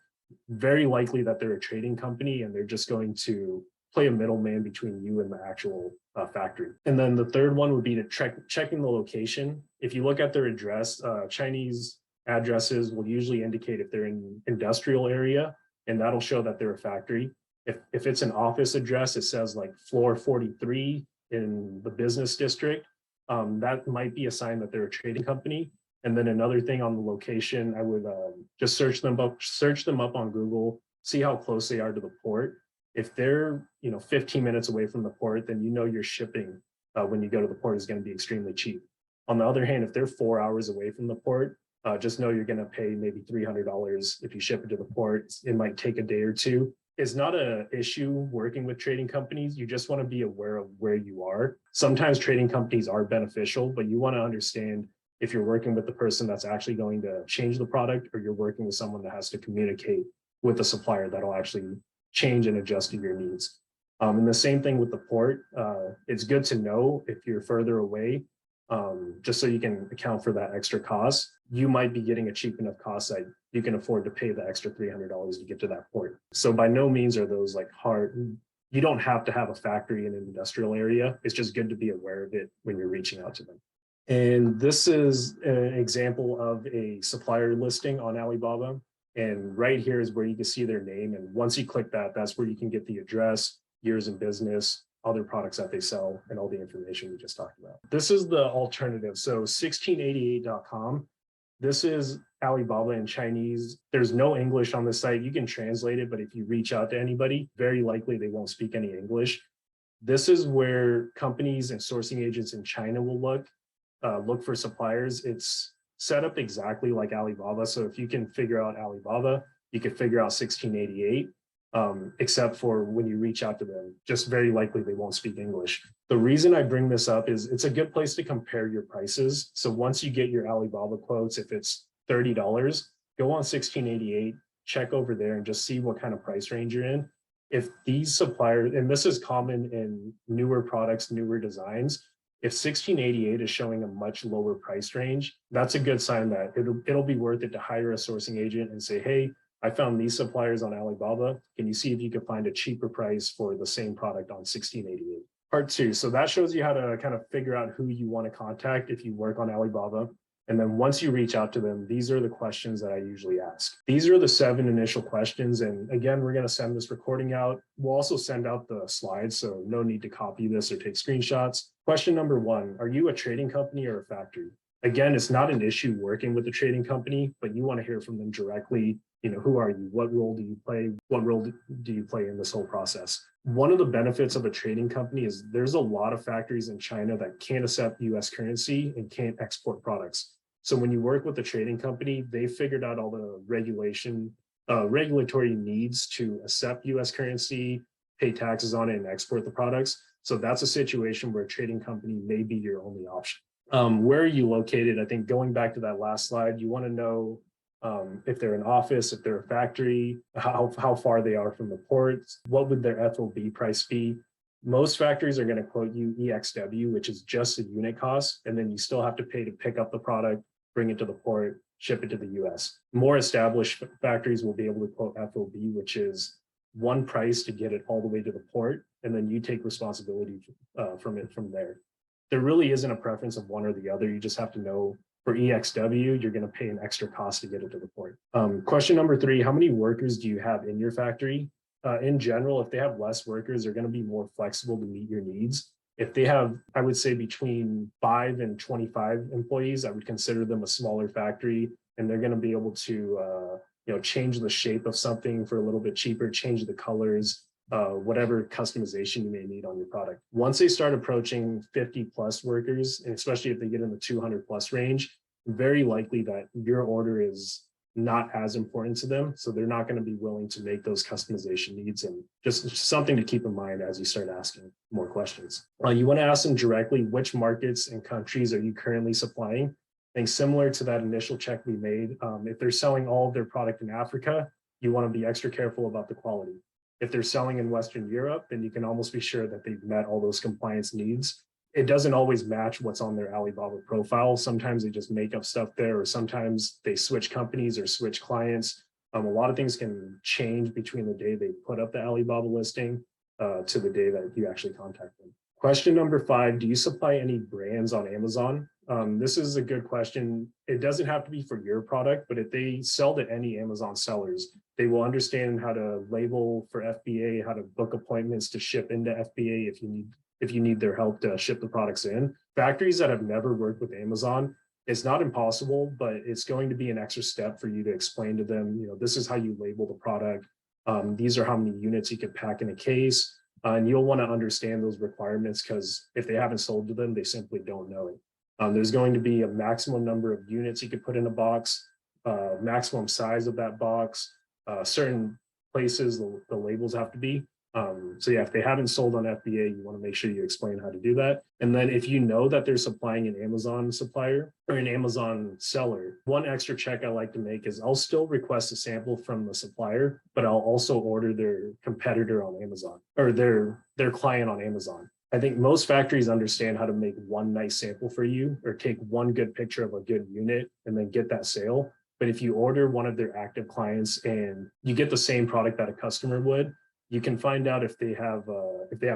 Very likely that they're a trading company and they're just going to play a middleman between you and the actual factory. And then the third one would be to checking the location. If you look at their address, Chinese addresses will usually indicate if they're in industrial area, and that'll show that they're a factory. If it's an office address, it says like floor 43 in the business district. That might be a sign that they're a trading company. And then another thing on the location, I would just search them up on Google, see how close they are to the port. If they're 15 minutes away from the port, then your shipping when you go to the port is going to be extremely cheap. On the other hand, if they're 4 hours away from the port, just know you're going to pay maybe $300 if you ship it to the port. It might take a day or two. It's not an issue working with trading companies. You just want to be aware of where you are. Sometimes trading companies are beneficial, but you want to understand if you're working with the person that's actually going to change the product, or you're working with someone that has to communicate with the supplier that'll actually change and adjust to your needs. And the same thing with the port. It's good to know if you're further away, just so you can account for that extra cost. You might be getting a cheap enough cost that you can afford to pay the extra $300 to get to that port. So by no means are those like hard. You don't have to have a factory in an industrial area. It's just good to be aware of it when you're reaching out to them. And this is an example of a supplier listing on Alibaba. And right here is where you can see their name. And once you click that, that's where you can get the address, years in business, other products that they sell, and all the information we just talked about. This is the alternative. So 1688.com. This is Alibaba in Chinese. There's no English on the site. You can translate it, but if you reach out to anybody, very likely they won't speak any English. This is where companies and sourcing agents in China will look for suppliers. It's set up exactly like Alibaba. So if you can figure out Alibaba, you can figure out 1688. Except for when you reach out to them, just very likely they won't speak English. The reason I bring this up is it's a good place to compare your prices. So once you get your Alibaba quotes, if it's $30, go on 1688, check over there and just see what kind of price range you're in. If these suppliers, and this is common in newer products, newer designs, if 1688 is showing a much lower price range, that's a good sign that it'll be worth it to hire a sourcing agent and say, hey, I found these suppliers on Alibaba. Can you see if you can find a cheaper price for the same product on 1688? Part 2. So that shows you how to kind of figure out who you want to contact if you work on Alibaba. And then once you reach out to them, these are the questions that I usually ask. These are the 7 initial questions. And again, we're going to send this recording out. We'll also send out the slides, so no need to copy this or take screenshots. Question number 1, are you a trading company or a factory? Again, it's not an issue working with a trading company, but you want to hear from them directly. Who are you? What role do you play? What role do you play in this whole process? One of the benefits of a trading company is there's a lot of factories in China that can't accept US currency and can't export products. So when you work with a trading company, they figured out all the regulatory needs to accept US currency, pay taxes on it, and export the products. So that's a situation where a trading company may be your only option. Where are you located? I think going back to that last slide, you want to know if they're an office, if they're a factory, how far they are from the ports, what would their FOB price be? Most factories are going to quote you EXW, which is just a unit cost, and then you still have to pay to pick up the product, bring it to the port, ship it to the US. More established factories will be able to quote FOB, which is one price to get it all the way to the port, and then you take responsibility from it from there. There really isn't a preference of one or the other. You just have to know for EXW, you're going to pay an extra cost to get it to the port. Question number 3, how many workers do you have in your factory? In general, if they have less workers, they're going to be more flexible to meet your needs. If they have, I would say between 5 and 25 employees, I would consider them a smaller factory, and they're going to be able to change the shape of something for a little bit cheaper, change the colors, whatever customization you may need on your product. Once they start approaching 50 plus workers, and especially if they get in the 200 plus range, very likely that your order is not as important to them. So they're not going to be willing to make those customization needs, and just something to keep in mind as you start asking more questions. You want to ask them directly, which markets and countries are you currently supplying? I think similar to that initial check we made, if they're selling all of their product in Africa, you want to be extra careful about the quality. If they're selling in Western Europe, then you can almost be sure that they've met all those compliance needs. It doesn't always match what's on their Alibaba profile. Sometimes they just make up stuff there, or sometimes they switch companies or switch clients. A lot of things can change between the day they put up the Alibaba listing to the day that you actually contact them. Question number 5, do you supply any brands on Amazon? This is a good question. It doesn't have to be for your product, but if they sell to any Amazon sellers, they will understand how to label for FBA, how to book appointments to ship into FBA if you need their help to ship the products in. Factories that have never worked with Amazon, it's not impossible, but it's going to be an extra step for you to explain to them, this is how you label the product. These are how many units you can pack in a case. And you'll want to understand those requirements, because if they haven't sold to them, they simply don't know it. There's going to be a maximum number of units you could put in a box, maximum size of that box, certain places the labels have to be. So yeah, if they haven't sold on FBA, you want to make sure you explain how to do that. And then if you know that they're supplying an Amazon supplier or an Amazon seller, one extra check I like to make is I'll still request a sample from the supplier, but I'll also order their competitor on Amazon, or their client on Amazon. I think most factories understand how to make one nice sample for you, or take one good picture of a good unit and then get that sale. But if you order one of their active clients and you get the same product that a customer would, you can find out if they have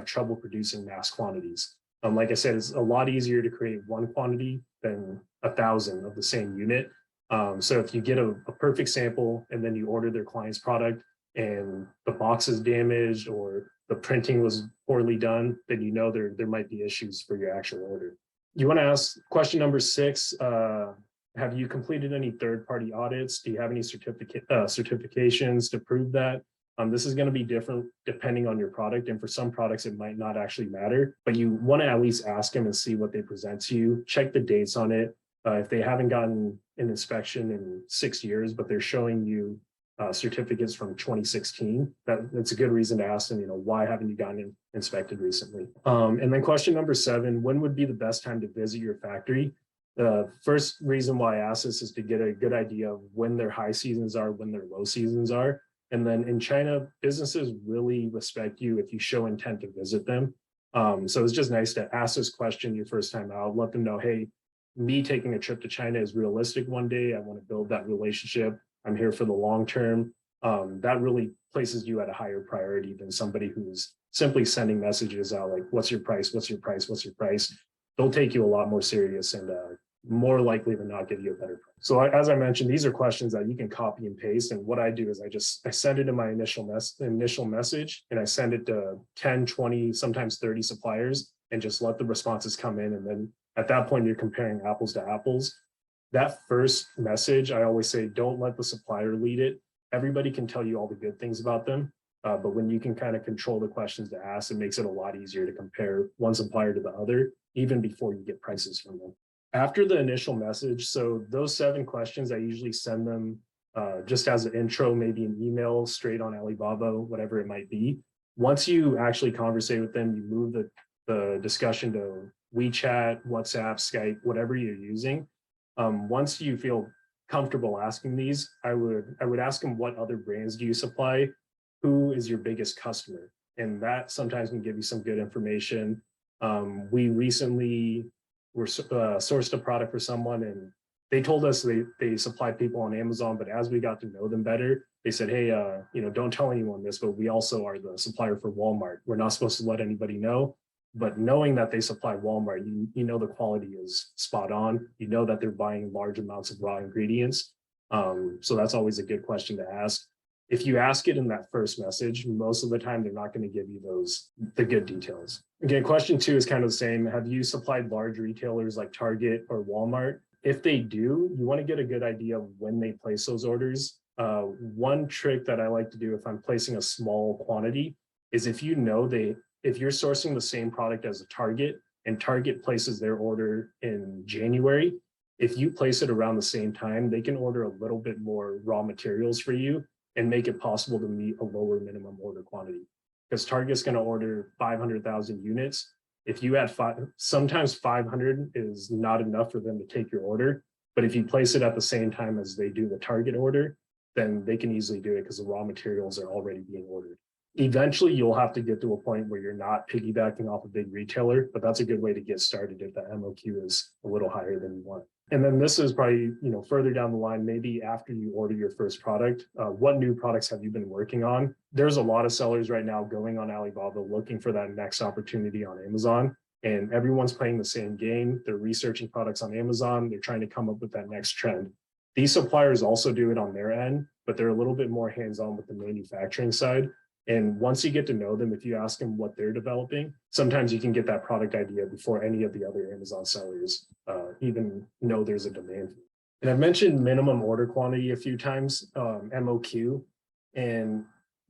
trouble producing mass quantities. Like I said, it's a lot easier to create one quantity than 1,000 of the same unit. So if you get a perfect sample and then you order their client's product and the box is damaged or the printing was poorly done, then there might be issues for your actual order. You want to ask question number 6, have you completed any third-party audits? Do you have any certifications to prove that? This is going to be different depending on your product. And for some products, it might not actually matter, but you want to at least ask them and see what they present to you. Check the dates on it. If they haven't gotten an inspection in 6 years, but they're showing you certificates from 2016, that's a good reason to ask them, why haven't you gotten inspected recently? And then question number 7, when would be the best time to visit your factory? The first reason why I ask this is to get a good idea of when their high seasons are, when their low seasons are. And then in China, businesses really respect you if you show intent to visit them. So it's just nice to ask this question your first time out, let them know, hey, me taking a trip to China is realistic one day. I want to build that relationship. I'm here for the long term. That really places you at a higher priority than somebody who's simply sending messages out like, what's your price? What's your price? What's your price? They'll take you a lot more serious and more likely than not give you a better price. So as I mentioned, these are questions that you can copy and paste. And what I do is I send it in my initial message, and I send it to 10, 20, sometimes 30 suppliers, and just let the responses come in. And then at that point, you're comparing apples to apples. That first message, I always say, don't let the supplier lead it. Everybody can tell you all the good things about them. But when you can kind of control the questions to ask, it makes it a lot easier to compare one supplier to the other, even before you get prices from them. After the initial message, so those 7 questions, I usually send them just as an intro, maybe an email straight on Alibaba, whatever it might be. Once you actually conversate with them, you move the discussion to WeChat, WhatsApp, Skype, whatever you're using. Once you feel comfortable asking these, I would ask them, what other brands do you supply? Who is your biggest customer? and that sometimes can give you some good information. We recently were sourced a product for someone, and they told us they supplied people on Amazon, but as we got to know them better, they said, hey, don't tell anyone this, but we also are the supplier for Walmart. We're not supposed to let anybody know, but knowing that they supply Walmart, you know the quality is spot on. You know that they're buying large amounts of raw ingredients. So that's always a good question to ask. If you ask it in that first message, most of the time they're not going to give you the good details. Again, question 2 is kind of the same. Have you supplied large retailers like Target or Walmart? If they do, you want to get a good idea of when they place those orders. One trick that I like to do if I'm placing a small quantity is if you're sourcing the same product as a Target and Target places their order in January, if you place it around the same time, they can order a little bit more raw materials for you and make it possible to meet a lower minimum order quantity. Because Target's going to order 500,000 units. If you add sometimes 500 is not enough for them to take your order. But if you place it at the same time as they do the Target order, then they can easily do it because the raw materials are already being ordered. Eventually, you'll have to get to a point where you're not piggybacking off a big retailer, but that's a good way to get started if the MOQ is a little higher than you want. And then this is probably, further down the line, maybe after you order your first product, what new products have you been working on? There's a lot of sellers right now going on Alibaba looking for that next opportunity on Amazon. And everyone's playing the same game. They're researching products on Amazon. They're trying to come up with that next trend. These suppliers also do it on their end, but they're a little bit more hands-on with the manufacturing side. And once you get to know them, if you ask them what they're developing, sometimes you can get that product idea before any of the other Amazon sellers even know there's a demand. And I've mentioned minimum order quantity a few times, MOQ, and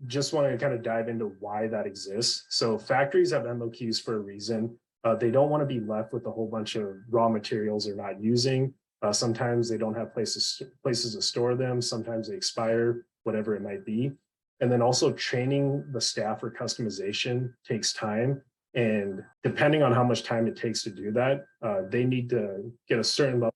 just want to kind of dive into why that exists. So factories have MOQs for a reason. They don't want to be left with a whole bunch of raw materials they're not using. Sometimes they don't have places to store them. Sometimes they expire, whatever it might be. And then also training the staff for customization takes time. And depending on how much time it takes to do that, they need to get a certain level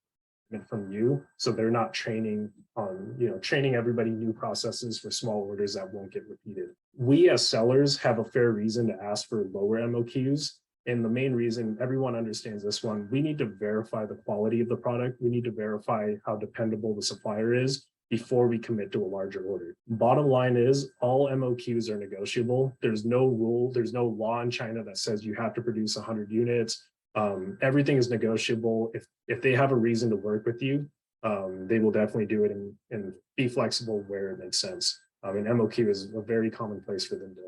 of from you. So they're not training everybody new processes for small orders that won't get repeated. We as sellers have a fair reason to ask for lower MOQs. And the main reason, everyone understands this one, we need to verify the quality of the product. We need to verify how dependable the supplier is before we commit to a larger order. Bottom line is all MOQs are negotiable. There's no rule, there's no law in China that says you have to produce 100 units. Everything is negotiable. If they have a reason to work with you, they will definitely do it and be flexible where it makes sense. And MOQ is a very common place for them to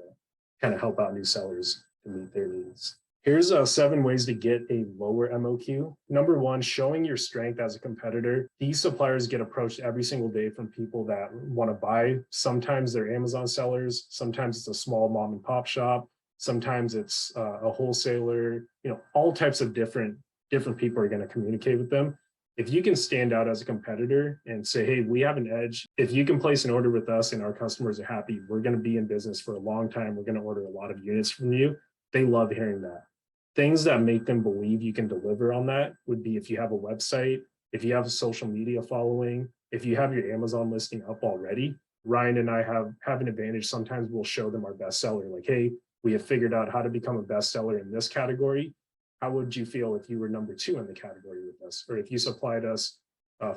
kind of help out new sellers to meet their needs. Here's 7 ways to get a lower MOQ. Number 1, showing your strength as a competitor. These suppliers get approached every single day from people that want to buy. Sometimes they're Amazon sellers. Sometimes it's a small mom and pop shop. Sometimes it's a wholesaler. All types of different people are going to communicate with them. If you can stand out as a competitor and say, hey, we have an edge. If you can place an order with us and our customers are happy, we're going to be in business for a long time. We're going to order a lot of units from you. They love hearing that. Things that make them believe you can deliver on that would be if you have a website, if you have a social media following, if you have your Amazon listing up already. Ryan and I have an advantage. Sometimes we'll show them our bestseller, like, hey, we have figured out how to become a bestseller in this category. How would you feel if you were number 2 in the category with us? Or if you supplied us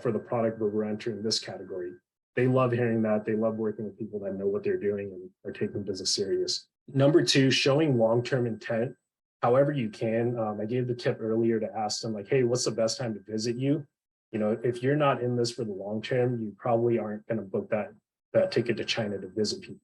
for the product where we're entering this category? They love hearing that. They love working with people that know what they're doing and are taking business serious. Number 2, showing long-term intent. However you can. I gave the tip earlier to ask them, like, hey, what's the best time to visit you? If you're not in this for the long term, you probably aren't going to book that ticket to China to visit people.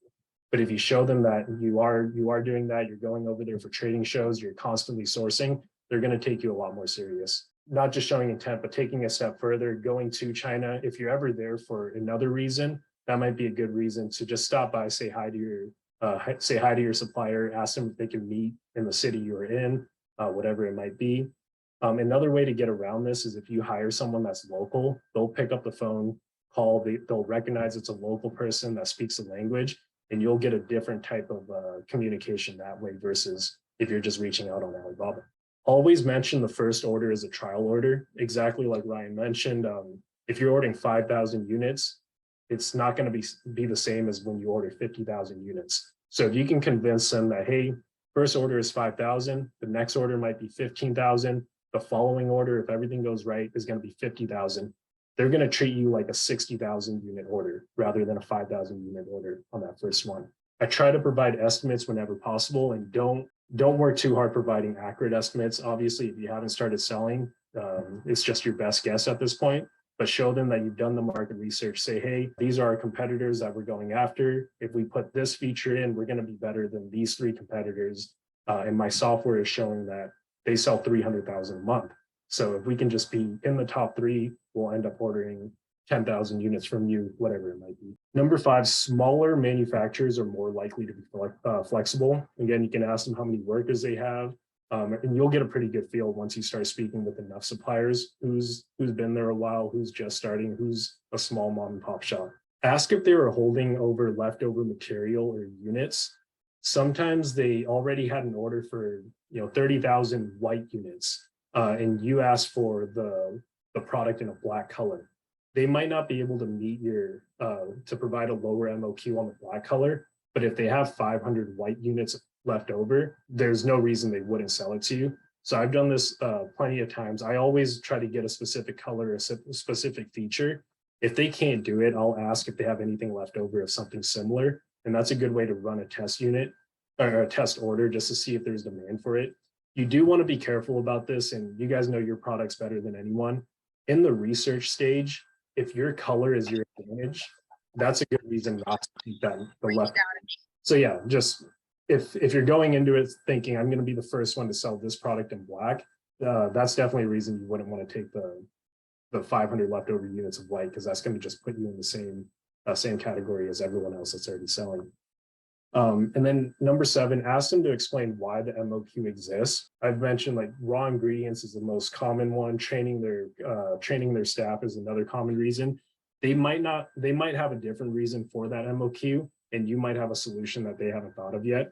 But if you show them that you are doing that, you're going over there for trading shows, you're constantly sourcing, they're going to take you a lot more serious. Not just showing intent, but taking a step further, going to China. If you're ever there for another reason, that might be a good reason to just stop by, say hi to your supplier, ask them if they can meet in the city you're in, whatever it might be. Another way to get around this is if you hire someone that's local, they'll pick up the phone, call, they'll recognize it's a local person that speaks the language, and you'll get a different type of communication that way versus if you're just reaching out on Alibaba. Always mention the first order as a trial order, exactly like Ryan mentioned. If you're ordering 5,000 units, it's not going to be the same as when you order 50,000 units. So if you can convince them that, hey, first order is 5,000, the next order might be 15,000, the following order, if everything goes right, is going to be 50,000. They're going to treat you like a 60,000 unit order rather than a 5,000 unit order on that first one. I try to provide estimates whenever possible, and don't work too hard providing accurate estimates. Obviously, if you haven't started selling, it's just your best guess at this point, but show them that you've done the market research. Say, hey, these are our competitors that we're going after. If we put this feature in, we're going to be better than these 3 competitors. And my software is showing that they sell 300,000 a month. So if we can just be in the top 3, we'll end up ordering 10,000 units from you, whatever it might be. Number 5, smaller manufacturers are more likely to be flexible. Again, you can ask them how many workers they have, and you'll get a pretty good feel once you start speaking with enough suppliers, who's been there a while, who's just starting, who's a small mom and pop shop. Ask if they were holding over leftover material or units. Sometimes they already had an order for 30,000 white units, and you ask for the product in a black color. They might not be able to meet your to provide a lower MOQ on the black color, but if they have 500 white units left over, there's no reason they wouldn't sell it to you. So I've done this plenty of times. I always try to get a specific color, a specific feature. If they can't do it, I'll ask if they have anything left over of something similar. And that's a good way to run a test unit or a test order just to see if there's demand for it. You do want to be careful about this, and you guys know your products better than anyone. In the research stage, if your color is your advantage, that's a good reason not to keep that the left. So yeah, just if you're going into it thinking I'm going to be the first one to sell this product in black, that's definitely a reason you wouldn't want to take the 500 leftover units of white, because that's going to just put you in the same category as everyone else that's already selling. And then number 7, ask them to explain why the MOQ exists. I've mentioned like raw ingredients is the most common one. Training their staff is another common reason. They might have a different reason for that MOQ, and you might have a solution that they haven't thought of yet.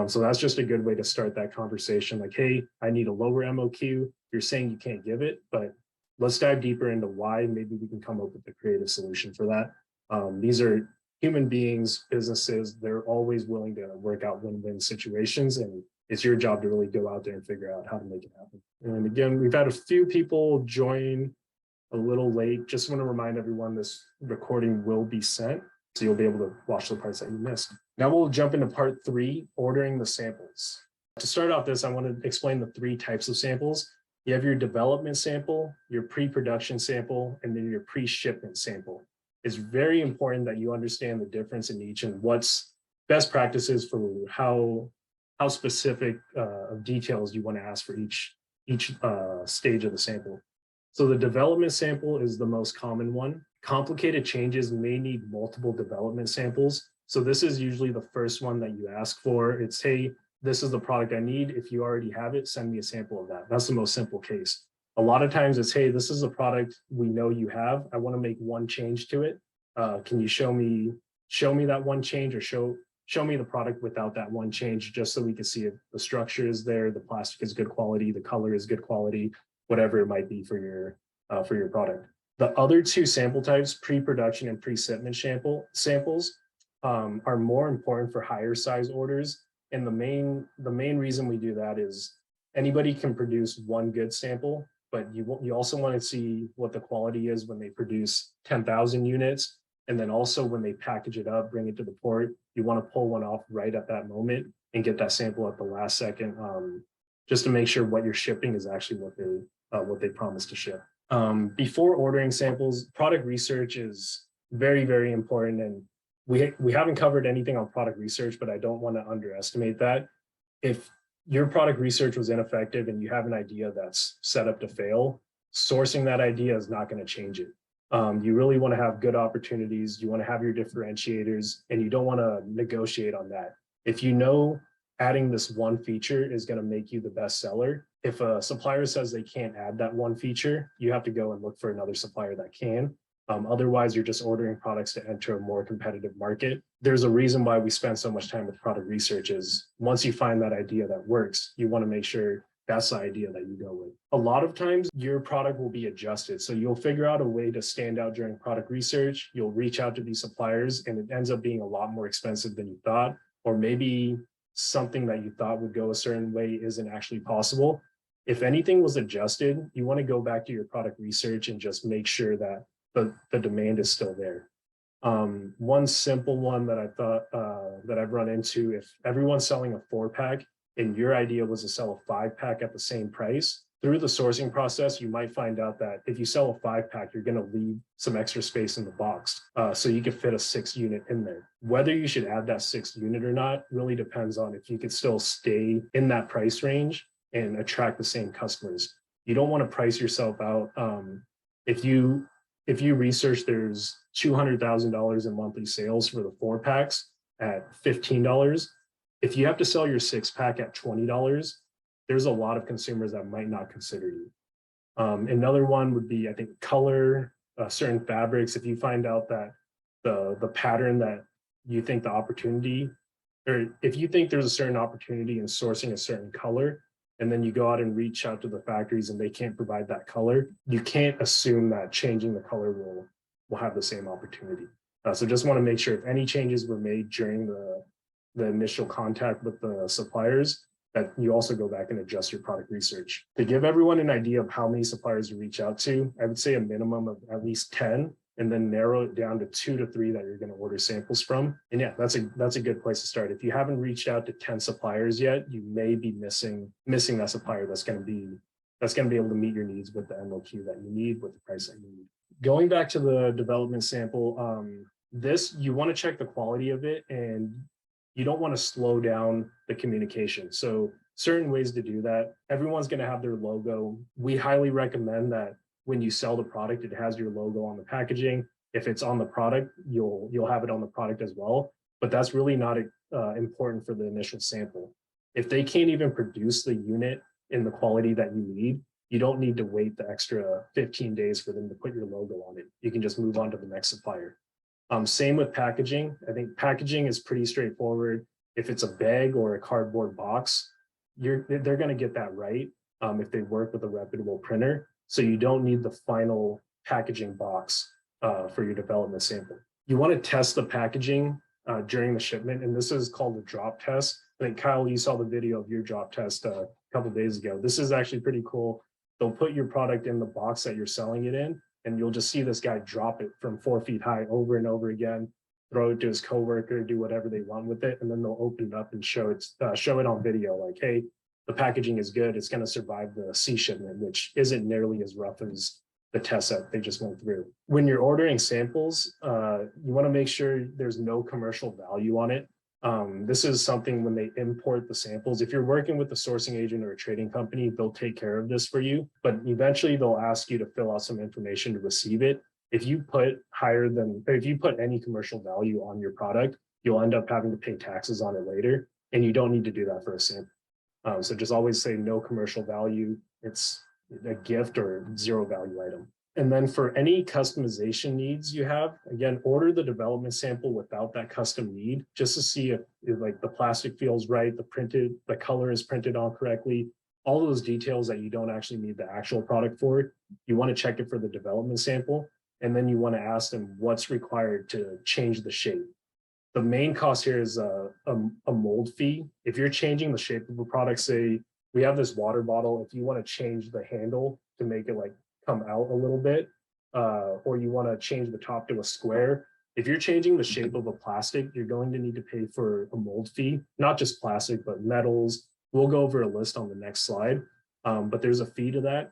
So that's just a good way to start that conversation. Like, hey, I need a lower MOQ. You're saying you can't give it, but let's dive deeper into why. Maybe we can come up with a creative solution for that. These are human beings, businesses, they're always willing to work out win-win situations, and it's your job to really go out there and figure out how to make it happen. And again, we've had a few people join a little late. Just want to remind everyone this recording will be sent, so you'll be able to watch the parts that you missed. Now we'll jump into part 3, ordering the samples. To start off this, I want to explain the 3 types of samples. You have your development sample, your pre-production sample, and then your pre-shipment sample. It's very important that you understand the difference in each and what's best practices for how specific of details you want to ask for each stage of the sample. So the development sample is the most common one. Complicated changes may need multiple development samples. So this is usually the first one that you ask for. It's, hey, this is the product I need. If you already have it, send me a sample of that. That's the most simple case. A lot of times it's, hey, this is a product we know you have. I want to make one change to it. Can you show me that one change, or show me the product without that one change, just so we can see if the structure is there, the plastic is good quality, the color is good quality, whatever it might be for your product. The other 2 sample types, pre-production and pre-shipment samples, are more important for higher size orders. And the main reason we do that is anybody can produce one good sample, but you also want to see what the quality is when they produce 10,000 units. And then also when they package it up, bring it to the port, you want to pull one off right at that moment and get that sample at the last second, just to make sure what you're shipping is actually what they promised to ship. Before ordering samples, product research is very, very important. And we haven't covered anything on product research, but I don't want to underestimate that. If your product research was ineffective and you have an idea that's set up to fail, sourcing that idea is not going to change it. You really want to have good opportunities. You want to have your differentiators, and you don't want to negotiate on that. If you know adding this one feature is going to make you the best seller, if a supplier says they can't add that one feature, you have to go and look for another supplier that can. Otherwise, you're just ordering products to enter a more competitive market. There's a reason why we spend so much time with product research is once you find that idea that works, you want to make sure that's the idea that you go with. A lot of times your product will be adjusted. So you'll figure out a way to stand out during product research. You'll reach out to these suppliers and it ends up being a lot more expensive than you thought. or maybe something that you thought would go a certain way isn't actually possible. If anything was adjusted, you want to go back to your product research and just make sure that the demand is still there. One simple one that I thought that I've run into, if everyone's selling a 4-pack and your idea was to sell a 5-pack at the same price, through the sourcing process, you might find out that if you sell a 5-pack, you're going to leave some extra space in the box. So you could fit a 6 unit in there. Whether you should add that 6th unit or not really depends on if you could still stay in that price range and attract the same customers. You don't want to price yourself out. If you research, there's $200,000 in monthly sales for the 4-packs at $15. If you have to sell your 6-pack at $20, there's a lot of consumers that might not consider you. Another one would be, I think, color, certain fabrics. If you find out that the pattern that you think the opportunity, or if you think there's a certain opportunity in sourcing a certain color, and then you go out and reach out to the factories and they can't provide that color, you can't assume that changing the color will have the same opportunity. So just want to make sure if any changes were made during the initial contact with the suppliers, that you also go back and adjust your product research. To give everyone an idea of how many suppliers to reach out to, I would say a minimum of at least 10, and then narrow it down to 2 to 3 that you're going to order samples from. And yeah, that's a good place to start. If you haven't reached out to 10 suppliers yet, you may be missing that supplier that's going to be able to meet your needs with the MOQ that you need, with the price that you need. Going back to the development sample, this, you want to check the quality of it, and you don't want to slow down the communication. So certain ways to do that, everyone's going to have their logo. We highly recommend that when you sell the product, it has your logo on the packaging. If it's on the product, you'll have it on the product as well. But that's really not important for the initial sample. If they can't even produce the unit in the quality that you need, you don't need to wait the extra 15 days for them to put your logo on it. You can just move on to the next supplier. Same with packaging. I think packaging is pretty straightforward. If it's a bag or a cardboard box, they're going to get that right if they work with a reputable printer. So you don't need the final packaging box for your development sample. You want to test the packaging during the shipment, and this is called a drop test. I think, Kyle, you saw the video of your drop test a couple of days ago. This is actually pretty cool. They'll put your product in the box that you're selling it in, and you'll just see this guy drop it from 4 feet high over and over again, throw it to his coworker, do whatever they want with it, and then they'll open it up and show it on video, like, hey, the packaging is good, it's going to survive the sea shipment, which isn't nearly as rough as the test that they just went through. When you're ordering samples, you want to make sure there's no commercial value on it. This is something when they import the samples. If you're working with a sourcing agent or a trading company, they'll take care of this for you, but eventually they'll ask you to fill out some information to receive it. If you put any commercial value on your product, you'll end up having to pay taxes on it later, and you don't need to do that for a sample. So just always say no commercial value. It's a gift or 0 value item. And then for any customization needs you have, again, order the development sample without that custom need, just to see if like the plastic feels right, the color is printed on correctly, all those details that you don't actually need the actual product for. You want to check it for the development sample, and then you want to ask them what's required to change the shape. The main cost here is a mold fee. If you're changing the shape of a product, say we have this water bottle, if you want to change the handle to make it like come out a little bit, or you want to change the top to a square, if you're changing the shape of a plastic, you're going to need to pay for a mold fee, not just plastic, but metals. We'll go over a list on the next slide, but there's a fee to that.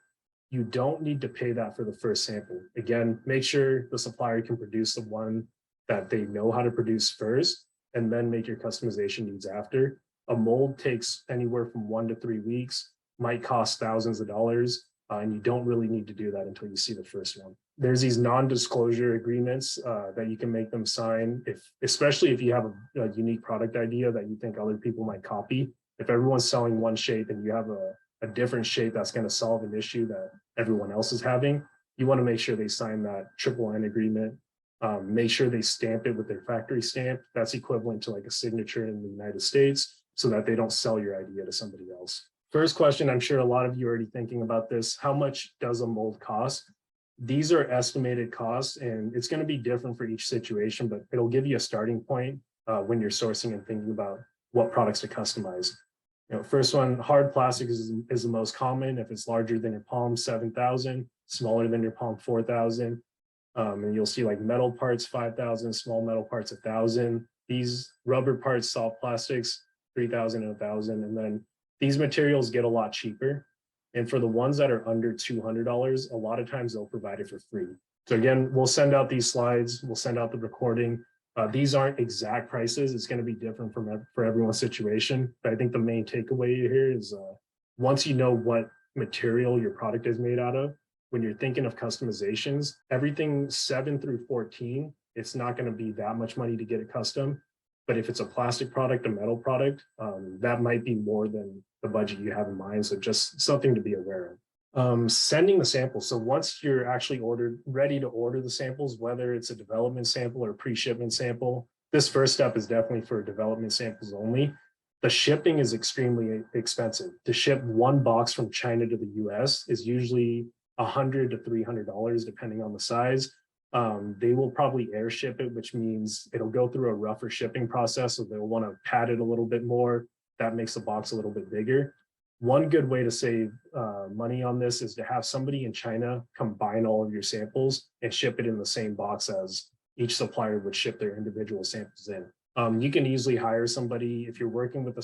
You don't need to pay that for the first sample. Again, make sure the supplier can produce the one that they know how to produce first, and then make your customization needs after. A mold takes anywhere from 1 to 3 weeks, might cost thousands of dollars, and you don't really need to do that until you see the first one. There's these non-disclosure agreements that you can make them sign, especially if you have a unique product idea that you think other people might copy. If everyone's selling one shape and you have a different shape that's going to solve an issue that everyone else is having, you want to make sure they sign that NNN agreement. Make sure they stamp it with their factory stamp. That's equivalent to like a signature in the United States, so that they don't sell your idea to somebody else. First question, I'm sure a lot of you are already thinking about this. How much does a mold cost? These are estimated costs, and it's going to be different for each situation, but it'll give you a starting point. when you're sourcing and thinking about what products to customize. First one, hard plastic is the most common. If it's larger than your palm, 7,000, smaller than your palm, 4,000. And you'll see like metal parts, 5,000, small metal parts, 1,000. These rubber parts, soft plastics, 3,000 and 1,000. And then these materials get a lot cheaper. And for the ones that are under $200, a lot of times they'll provide it for free. So again, we'll send out these slides. We'll send out the recording. These aren't exact prices. It's going to be different for everyone's situation. But I think the main takeaway here is once you know what material your product is made out of, when you're thinking of customizations, everything 7 through 14, it's not going to be that much money to get it custom. But if it's a plastic product, a metal product, that might be more than the budget you have in mind. So just something to be aware of. Sending the samples. So once you're actually ready to order the samples, whether it's a development sample or pre-shipment sample, this first step is definitely for development samples only. The shipping is extremely expensive. To ship one box from China to the US is usually $100 to $300, depending on the size. They will probably air ship it, which means it'll go through a rougher shipping process. So they'll want to pad it a little bit more. That makes the box a little bit bigger. One good way to save money on this is to have somebody in China combine all of your samples and ship it in the same box as each supplier would ship their individual samples in. You can easily hire somebody. If you're working with a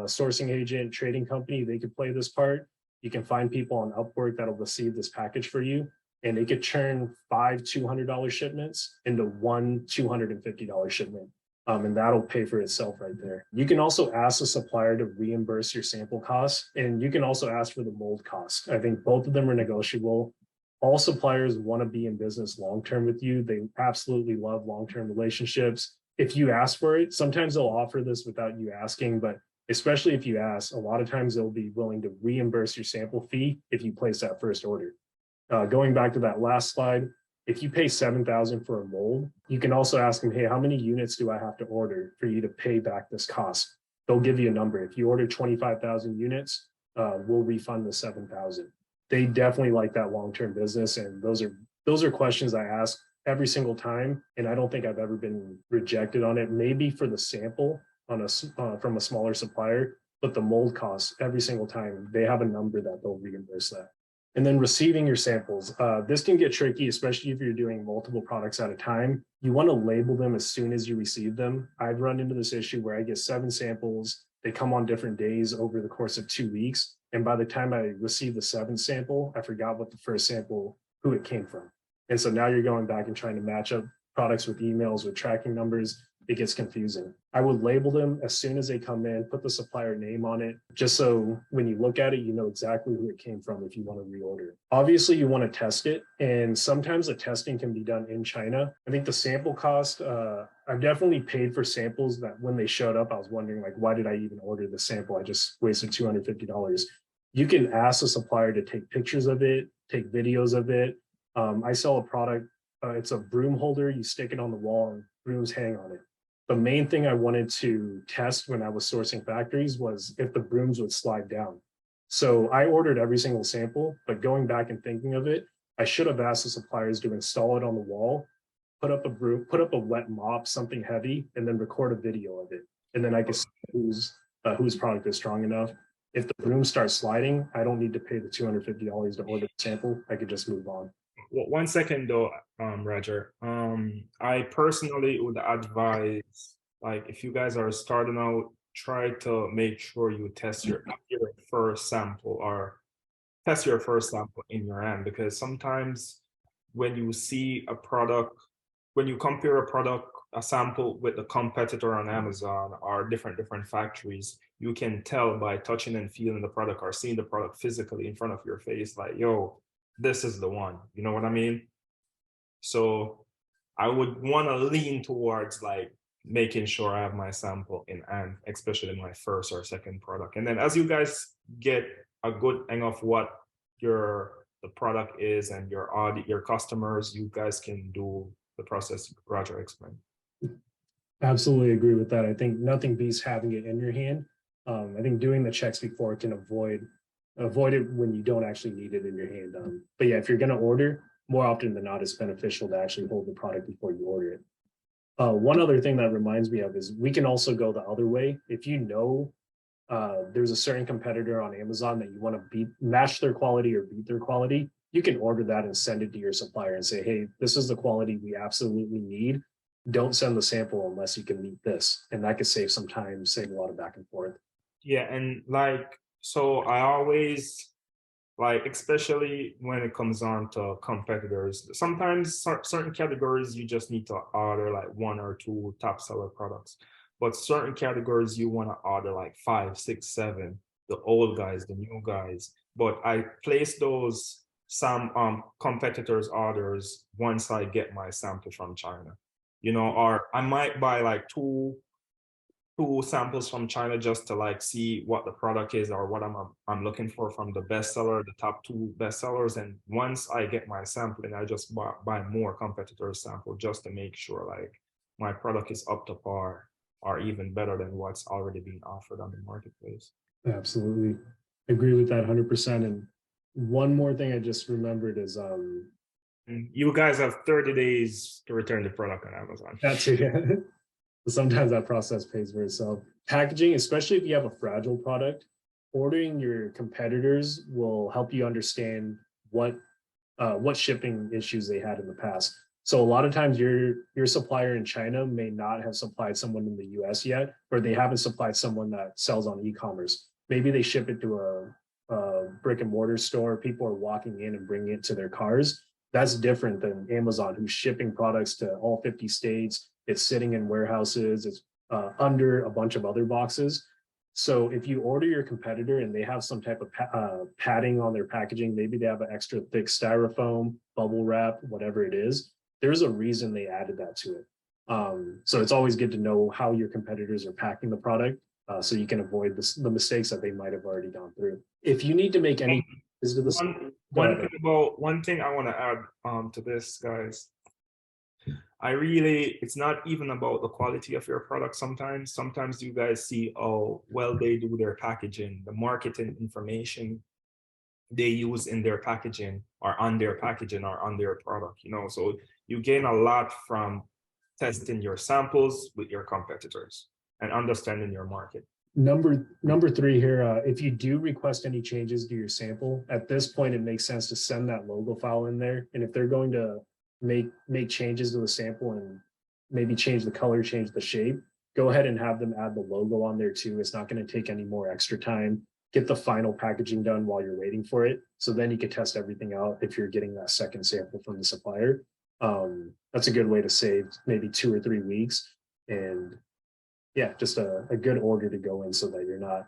sourcing agent, trading company, they could play this part. You can find people on Upwork that'll receive this package for you, and they could turn 5 $200 shipments into one $250 shipment. And that'll pay for itself right there. You can also ask the supplier to reimburse your sample costs, and you can also ask for the mold cost. I think both of them are negotiable. All suppliers want to be in business long-term with you. They absolutely love long-term relationships. If you ask for it, sometimes they'll offer this without you asking, but especially if you ask, a lot of times they'll be willing to reimburse your sample fee if you place that first order. Going back to that last slide, if you pay 7,000 for a mold, you can also ask them, hey, how many units do I have to order for you to pay back this cost? They'll give you a number. If you order 25,000 units, we'll refund the 7,000. They definitely like that long-term business. And those are questions I ask every single time. And I don't think I've ever been rejected on it. Maybe for the sample from a smaller supplier, but the mold costs every single time, they have a number that they'll reimburse that. And then receiving your samples. This can get tricky, especially if you're doing multiple products at a time. You want to label them as soon as you receive them. I've run into this issue where I get 7 samples. They come on different days over the course of 2 weeks. And by the time I receive the 7th sample, I forgot what the first sample, who it came from. And so now you're going back and trying to match up products with emails, with tracking numbers. It gets confusing. I would label them as soon as they come in, put the supplier name on it, just so when you look at it, you know exactly who it came from if you want to reorder. Obviously, you want to test it, and sometimes the testing can be done in China. I think the sample cost, I've definitely paid for samples that when they showed up, I was wondering, like, why did I even order the sample? I just wasted $250. You can ask the supplier to take pictures of it, take videos of it. I sell a product, it's a broom holder, you stick it on the wall and brooms hang on it. The main thing I wanted to test when I was sourcing factories was if the brooms would slide down. So I ordered every single sample, but going back and thinking of it, I should have asked the suppliers to install it on the wall, put up a broom, put up a wet mop, something heavy, and then record a video of it. And then I could see whose product is strong enough. If the broom starts sliding, I don't need to pay the $250 to order the sample. I could just move on. Well, 1 second though, Roger. I personally would advise, like, if you guys are starting out, try to make sure you test your first sample in your hand, because sometimes when you see a product, when you compare a sample with a competitor on Amazon or different factories, you can tell by touching and feeling the product or seeing the product physically in front of your face, like, yo, this is the one, you know what I mean? So I would want to lean towards like making sure I have my sample in hand, especially my first or second product. And then as you guys get a good hang of what the product is and your customers, you guys can do the process Roger explained. Absolutely agree with that. I think nothing beats having it in your hand. I think doing the checks before can avoid it when you don't actually need it in your hand. But yeah, if you're going to order, more often than not, it's beneficial to actually hold the product before you order it. One other thing that reminds me of is we can also go the other way. If you know there's a certain competitor on Amazon that you want to match their quality or beat their quality, you can order that and send it to your supplier and say, hey, this is the quality we absolutely need. Don't send the sample unless you can meet this. And that could save some time, save a lot of back and forth. Yeah, and like, so I always, like, especially when it comes on to competitors, sometimes certain categories you just need to order like 1 or 2 top seller products, but certain categories you want to order like 5, 6, 7, the old guys, the new guys. But I place those some competitors orders once I get my sample from China, you know, or I might buy like two samples from China just to like see what the product is or what I'm looking for from the bestseller, the top 2 bestsellers. And once I get my sampling, I just buy more competitors sample just to make sure like my product is up to par or even better than what's already being offered on the marketplace. Absolutely. Agree with that 100%. And one more thing I just remembered is And you guys have 30 days to return the product on Amazon. that's it. Sometimes that process pays for itself. Packaging, especially if you have a fragile product, ordering your competitors will help you understand what shipping issues they had in the past. So a lot of times your supplier in China may not have supplied someone in the US yet, or they haven't supplied someone that sells on e-commerce. Maybe they ship it to a brick and mortar store. People are walking in and bringing it to their cars. That's different than Amazon, who's shipping products to all 50 states. It's sitting in warehouses. It's under a bunch of other boxes. So if you order your competitor and they have some type of padding on their packaging, maybe they have an extra thick styrofoam, bubble wrap, whatever it is, there's a reason they added that to it. So it's always good to know how your competitors are packing the product so you can avoid the mistakes that they might have already gone through. If you need to make any one thing I want to add to this, guys. It's not even about the quality of your product. Sometimes you guys see, oh, well, they do their packaging, the marketing information they use in their packaging or on their packaging or on their product, you know, so you gain a lot from testing your samples with your competitors and understanding your market. Number 3 here, if you do request any changes to your sample, at this point, it makes sense to send that logo file in there. And if they're going to make changes to the sample and maybe change the color, change the shape, go ahead and have them add the logo on there too. It's not going to take any more extra time. Get the final packaging done while you're waiting for it. So then you can test everything out if you're getting that second sample from the supplier. That's a good way to save maybe 2 or 3 weeks. And yeah, just a good order to go in so that you're not,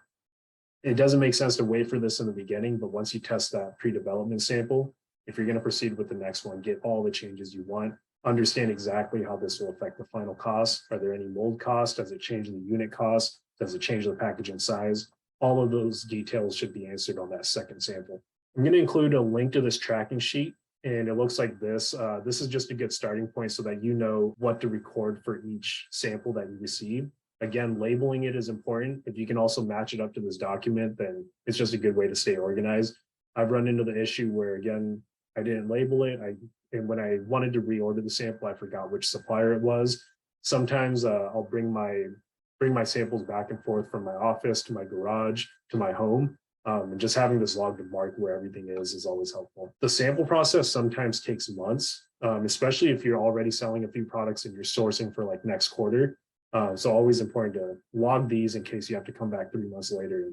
it doesn't make sense to wait for this in the beginning, but once you test that pre-development sample, if you're going to proceed with the next one, get all the changes you want, understand exactly how this will affect the final cost. Are there any mold costs? Does it change the unit cost? Does it change the packaging size? All of those details should be answered on that second sample. I'm going to include a link to this tracking sheet, and it looks like this. This is just a good starting point so that you know what to record for each sample that you receive. Again, labeling it is important. If you can also match it up to this document, then it's just a good way to stay organized. I've run into the issue where, again, I didn't label it. And when I wanted to reorder the sample, I forgot which supplier it was. Sometimes I'll bring my samples back and forth from my office to my garage to my home. And just having this log to mark where everything is always helpful. The sample process sometimes takes months, especially if you're already selling a few products and you're sourcing for like next quarter. So always important to log these in case you have to come back 3 months later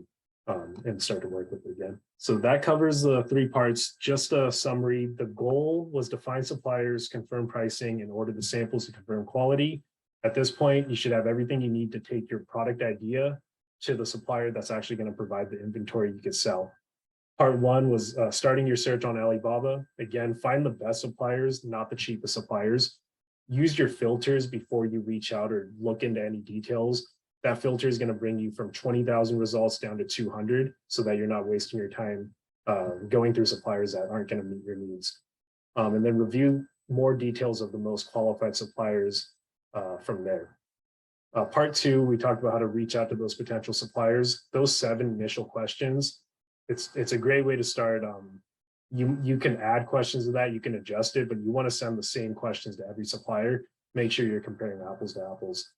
and start to work with it again. So that covers the 3 parts. Just a summary. The goal was to find suppliers, confirm pricing, and order the samples to confirm quality. At this point, you should have everything you need to take your product idea to the supplier that's actually going to provide the inventory you could sell. Part 1 was starting your search on Alibaba. Again, find the best suppliers, not the cheapest suppliers. Use your filters before you reach out or look into any details. That filter is going to bring you from 20,000 results down to 200 so that you're not wasting your time going through suppliers that aren't going to meet your needs. And then review more details of the most qualified suppliers from there. Part 2, we talked about how to reach out to those potential suppliers. Those 7 initial questions, it's a great way to start. You can add questions to that, you can adjust it, but you want to send the same questions to every supplier. make sure you're comparing apples to apples.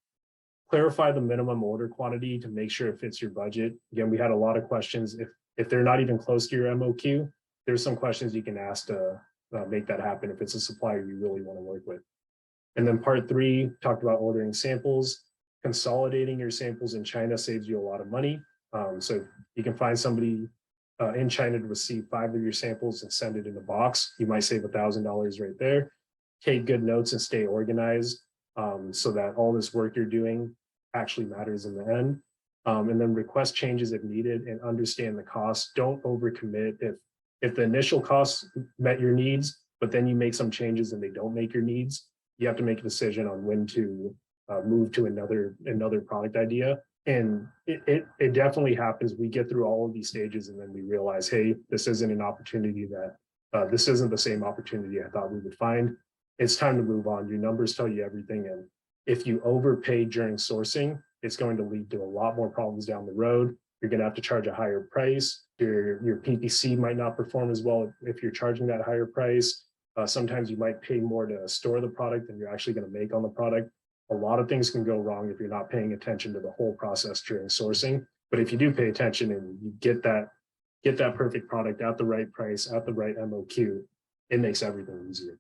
Clarify the minimum order quantity to make sure it fits your budget. Again, we had a lot of questions. If they're not even close to your MOQ, there's some questions you can ask to make that happen if it's a supplier you really want to work with. And then part 3 talked about ordering samples. Consolidating your samples in China saves you a lot of money. So you can find somebody in China to receive 5 of your samples and send it in a box. You might save $1,000 right there. Take good notes and stay organized so that all this work you're doing actually matters in the end. And then request changes if needed and understand the cost. Don't overcommit. If the initial costs met your needs, but then you make some changes and they don't make your needs, you have to make a decision on when to move to another product idea. And it definitely happens. We get through all of these stages and then we realize, hey, this isn't an opportunity that this isn't the same opportunity I thought we would find. It's time to move on. Your numbers tell you everything. And if you overpay during sourcing, it's going to lead to a lot more problems down the road. You're going to have to charge a higher price. Your PPC might not perform as well if you're charging that higher price. Sometimes you might pay more to store the product than you're actually going to make on the product. A lot of things can go wrong if you're not paying attention to the whole process during sourcing. But if you do pay attention and you get that perfect product at the right price, at the right MOQ, it makes everything easier.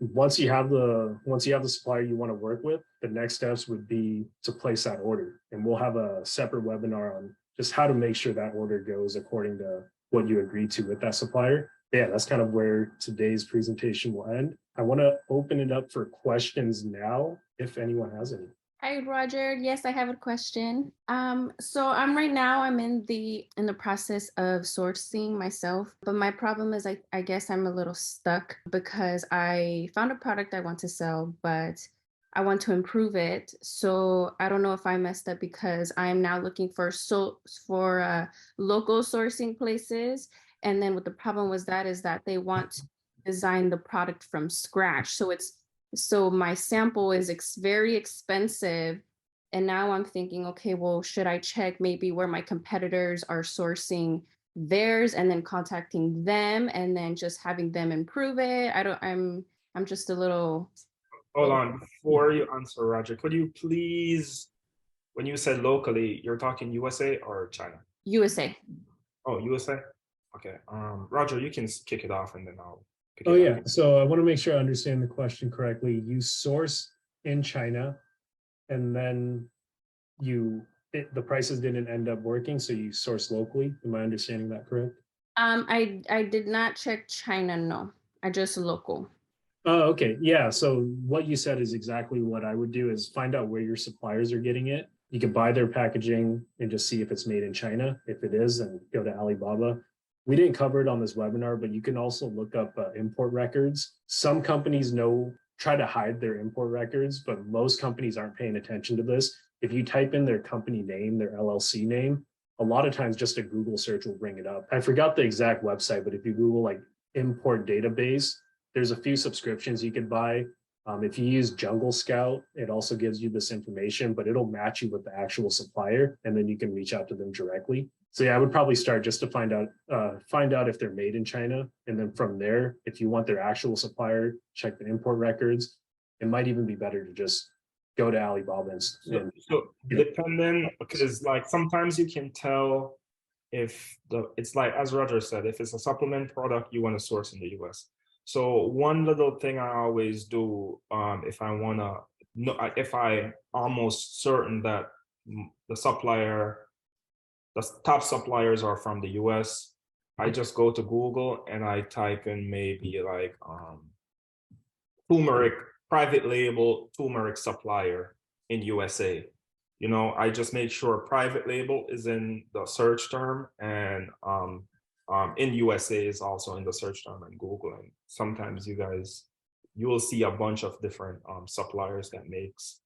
Once you have the supplier you want to work with, the next steps would be to place that order. And we'll have a separate webinar on just how to make sure that order goes according to what you agreed to with that supplier. Yeah, that's kind of where today's presentation will end. I want to open it up for questions now, if anyone has any. Hi, Roger. Yes, I have a question. So I'm in the process of sourcing myself, but my problem is I guess I'm a little stuck because I found a product I want to sell, but I want to improve it. So I don't know if I messed up because I'm now looking for local sourcing places. And then what the problem was is that they want to design the product from scratch. So my sample is very expensive. And now I'm thinking, okay, well, should I check maybe where my competitors are sourcing theirs and then contacting them and then just having them improve it? I'm just a little. Hold on, before you answer, Roger, could you please, when you said locally, you're talking USA or China? USA. Oh, USA? Okay. Roger, you can kick it off and then I'll pick it Oh, up. yeah. So I want to make sure I understand the question correctly. You source in China and then the prices didn't end up working, so you source locally. Am I understanding that correct? I did not check China, no. I just local. Oh, okay. Yeah. So what you said is exactly what I would do, is find out where your suppliers are getting it. You can buy their packaging and just see if it's made in China. If it is, then go to Alibaba. We didn't cover it on this webinar, but you can also look up import records. Some companies try to hide their import records, but most companies aren't paying attention to this. If you type in their company name, their LLC name, a lot of times just a Google search will bring it up. I forgot the exact website, but if you Google like import database, there's a few subscriptions you could buy. If you use Jungle Scout, it also gives you this information, but it'll match you with the actual supplier, and then you can reach out to them directly. So yeah, I would probably start just to find out if they're made in China, and then from there, if you want their actual supplier, check the import records. It might even be better to just go to Alibaba and so depending, because like sometimes you can tell if it's like, as Roger said, if it's a supplement product you want to source in the US. So one little thing I always do, if I almost certain that the top suppliers are from the US, I just go to Google and I type in maybe like turmeric, private label turmeric supplier in USA. You know, I just make sure private label is in the search term, and in USA is also in the search term in Google. And sometimes you will see a bunch of different suppliers that makes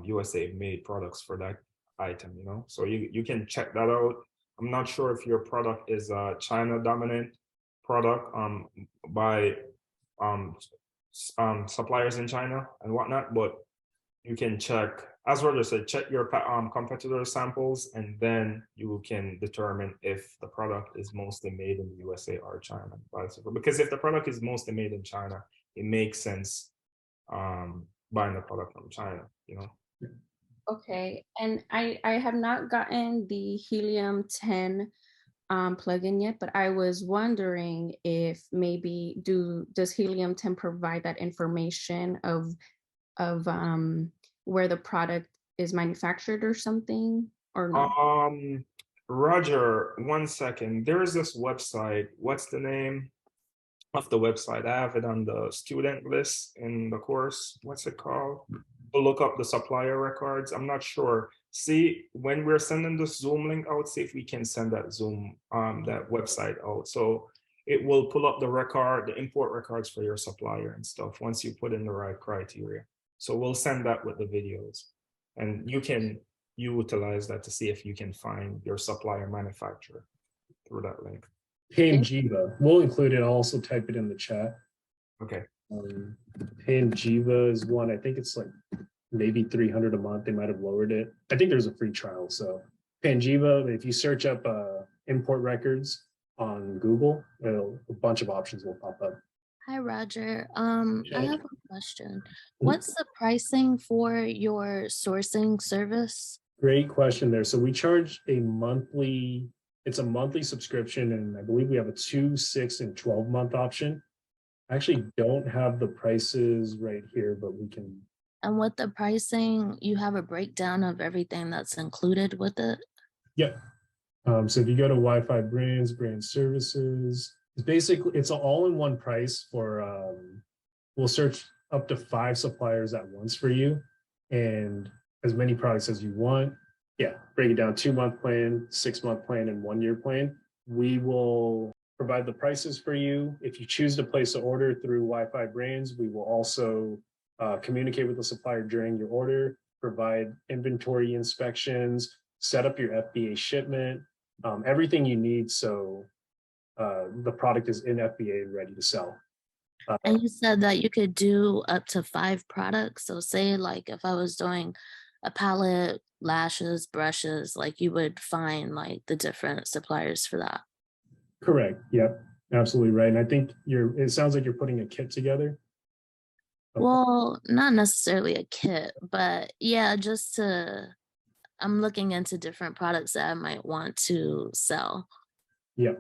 USA made products for that item, you know, so you can check that out. I'm not sure if your product is a China dominant product by suppliers in China and whatnot, but you can check, as Roger said, check your competitor samples, and then you can determine if the product is mostly made in the USA or China. Because if the product is mostly made in China, it makes sense buying the product from China, you know. Okay, and I have not gotten the Helium 10 plugin yet, but I was wondering if maybe does Helium 10 provide that information of where the product is manufactured or something, or no? Roger, 1 second. There is this website. What's the name of the website? I have it on the student list in the course. What's it called? To look up the supplier records. I'm not sure. See, when we're sending the Zoom link out, see if we can send that that website out. So it will pull up the import records for your supplier and stuff once you put in the right criteria. So we'll send that with the videos, and you can utilize that to see if you can find your supplier manufacturer through that link. Panjiva, we'll include it. I'll also type it in the chat. Okay. Panjiva is one. I think it's like maybe 300 a month. They might have lowered it. I think there's a free trial. So Panjiva, if you search up import records on Google, a bunch of options will pop up. Hi, Roger. I have a question. What's the pricing for your sourcing service? Great question there. So we charge it's a monthly subscription, and I believe we have a 2, 6, and 12-month option. I actually don't have the prices right here, but we can. And with the pricing, you have a breakdown of everything that's included with it? Yep. So if you go to Wifibrands, brand services, it's an all-in-one price for, we'll search up to 5 suppliers at once for you, and as many products as you want. Yeah, break it down, 2-month plan, 6-month plan, and 1-year plan. We will provide the prices for you. If you choose to place an order through Wifibrands, we will also communicate with the supplier during your order, provide inventory inspections, set up your FBA shipment, everything you need so the product is in FBA and ready to sell. And you said that you could do up to 5 products. So say like if I was doing a palette, lashes, brushes, like you would find like the different suppliers for that. Correct. Yep. Absolutely right. And I think it sounds like you're putting a kit together. Well, not necessarily a kit, but yeah, I'm looking into different products that I might want to sell. Yeah.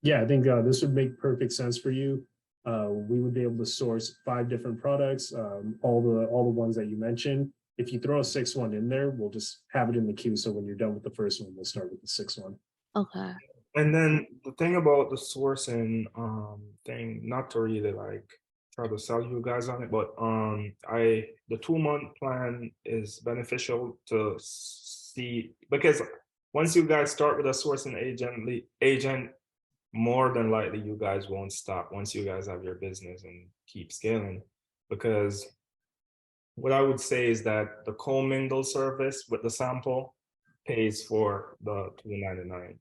Yeah, I think this would make perfect sense for you. We would be able to source 5 different products, all the ones that you mentioned. If you throw a 6th one in there, we'll just have it in the queue. So when you're done with the first one, we'll start with the 6th one. Okay. And then the thing about the sourcing thing, not to really like try to sell you guys on it, but the 2-month plan is beneficial to see, because once you guys start with a sourcing agent, more than likely you guys won't stop once you guys have your business and keep scaling. Because what I would say is that the commingle service with the sample pays for the $2.99.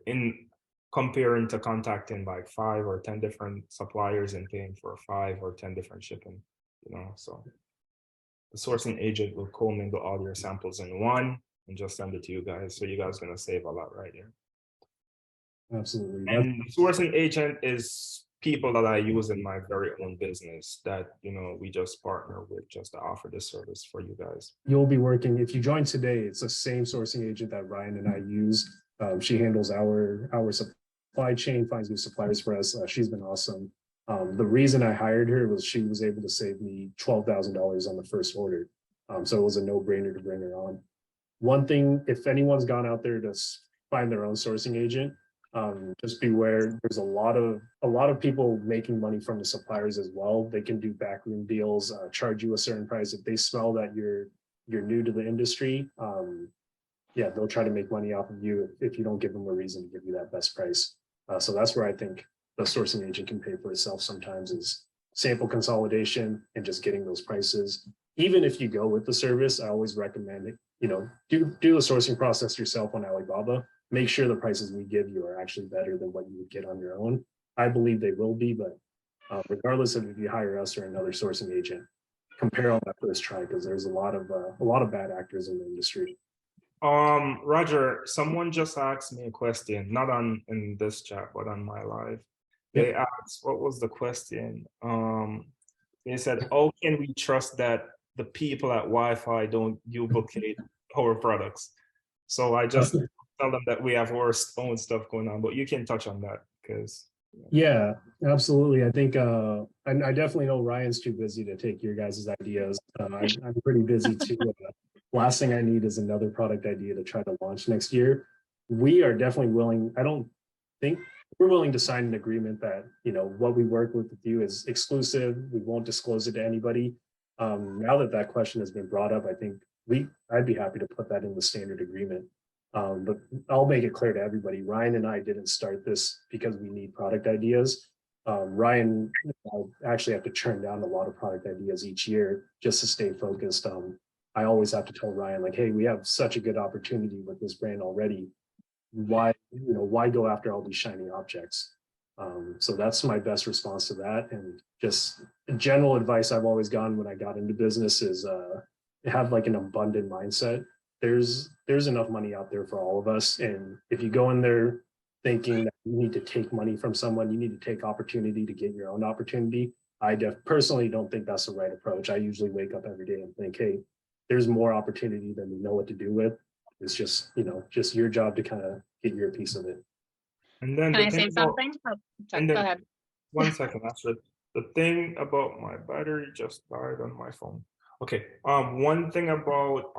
In comparing to contacting like 5 or 10 different suppliers and paying for 5 or 10 different shipping, you know. So the sourcing agent will commingle all your samples in one and just send it to you guys. So you guys are gonna save a lot right here. Absolutely. And the sourcing agent is people that I use in my very own business that, you know, we just partner with just to offer this service for you guys. You'll be working, if you join today, it's the same sourcing agent that Ryan and I use. She handles our supply chain, finds new suppliers for us. She's been awesome. The reason I hired her was she was able to save me $12,000 on the first order. So it was a no-brainer to bring her on. One thing, if anyone's gone out there to find their own sourcing agent, just beware. There's a lot of people making money from the suppliers as well. They can do backroom deals, charge you a certain price if they smell that you're new to the industry. Yeah, they'll try to make money off of you if you don't give them a reason to give you that best price. So that's where I think the sourcing agent can pay for itself sometimes, is sample consolidation and just getting those prices. Even if you go with the service, I always recommend it, you know, do the sourcing process yourself on Alibaba. Make sure the prices we give you are actually better than what you would get on your own. I believe they will be, but regardless of if you hire us or another sourcing agent, compare on that first try, because there's a lot of bad actors in the industry. Roger, someone just asked me a question, not in this chat, but on my live. They asked, what was the question? They said, how can we trust that the people at Wi-Fi don't duplicate our products? So I just tell them that we have our own stuff going on, but you can touch on that because. Yeah, absolutely. I think I definitely know Ryan's too busy to take your guys' ideas. I'm pretty busy too. Last thing I need is another product idea to try to launch next year. We are definitely willing. I don't think we're willing to sign an agreement that, you know, what we work with you is exclusive. We won't disclose it to anybody. Now that that question has been brought up, I think I'd be happy to put that in the standard agreement. But I'll make it clear to everybody, Ryan and I didn't start this because we need product ideas. Ryan, I actually have to turn down a lot of product ideas each year just to stay focused. I always have to tell Ryan, like, hey, we have such a good opportunity with this brand already. Why go after all these shiny objects? So that's my best response to that. And just general advice I've always gotten when I got into business is have like an abundant mindset. There's enough money out there for all of us. And if you go in there thinking that you need to take money from someone, you need to take opportunity to get your own opportunity. I personally don't think that's the right approach. I usually wake up every day and think, hey, there's more opportunity than we know what to do with. It's just, you know, just your job to kind of get your piece of it. And then Can I say something? And Go then, ahead. 1 second, Astrid. The thing about my battery just died on my phone. Okay. One thing about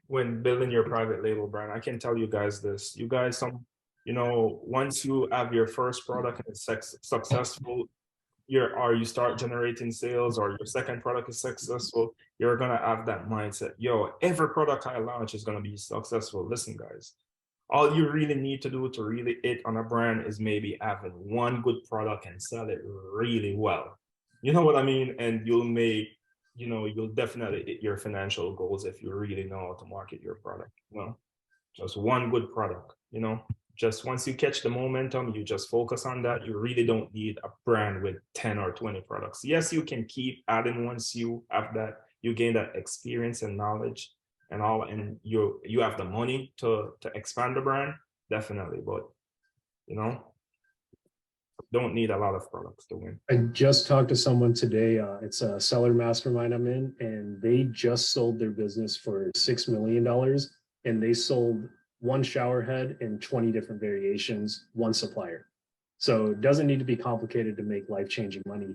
when building your private label brand, I can tell you guys this. You guys, once you have your first product and it's successful, you start generating sales, or your second product is successful, you're gonna have that mindset. Yo, every product I launch is gonna be successful. Listen, guys, all you really need to do to really hit on a brand is maybe having one good product and sell it really well. You know what I mean? And you'll definitely hit your financial goals if you really know how to market your product. Well, just one good product, just once you catch the momentum, you just focus on that. You really don't need a brand with 10 or 20 products. Yes, you can keep adding once you have that, you gain that experience and knowledge and all, and you have the money to expand the brand, definitely. But don't need a lot of products to win. I just talked to someone today. It's a seller mastermind I'm in, and they just sold their business for $6 million, and they sold one shower head in 20 different variations, one supplier. So it doesn't need to be complicated to make life-changing money.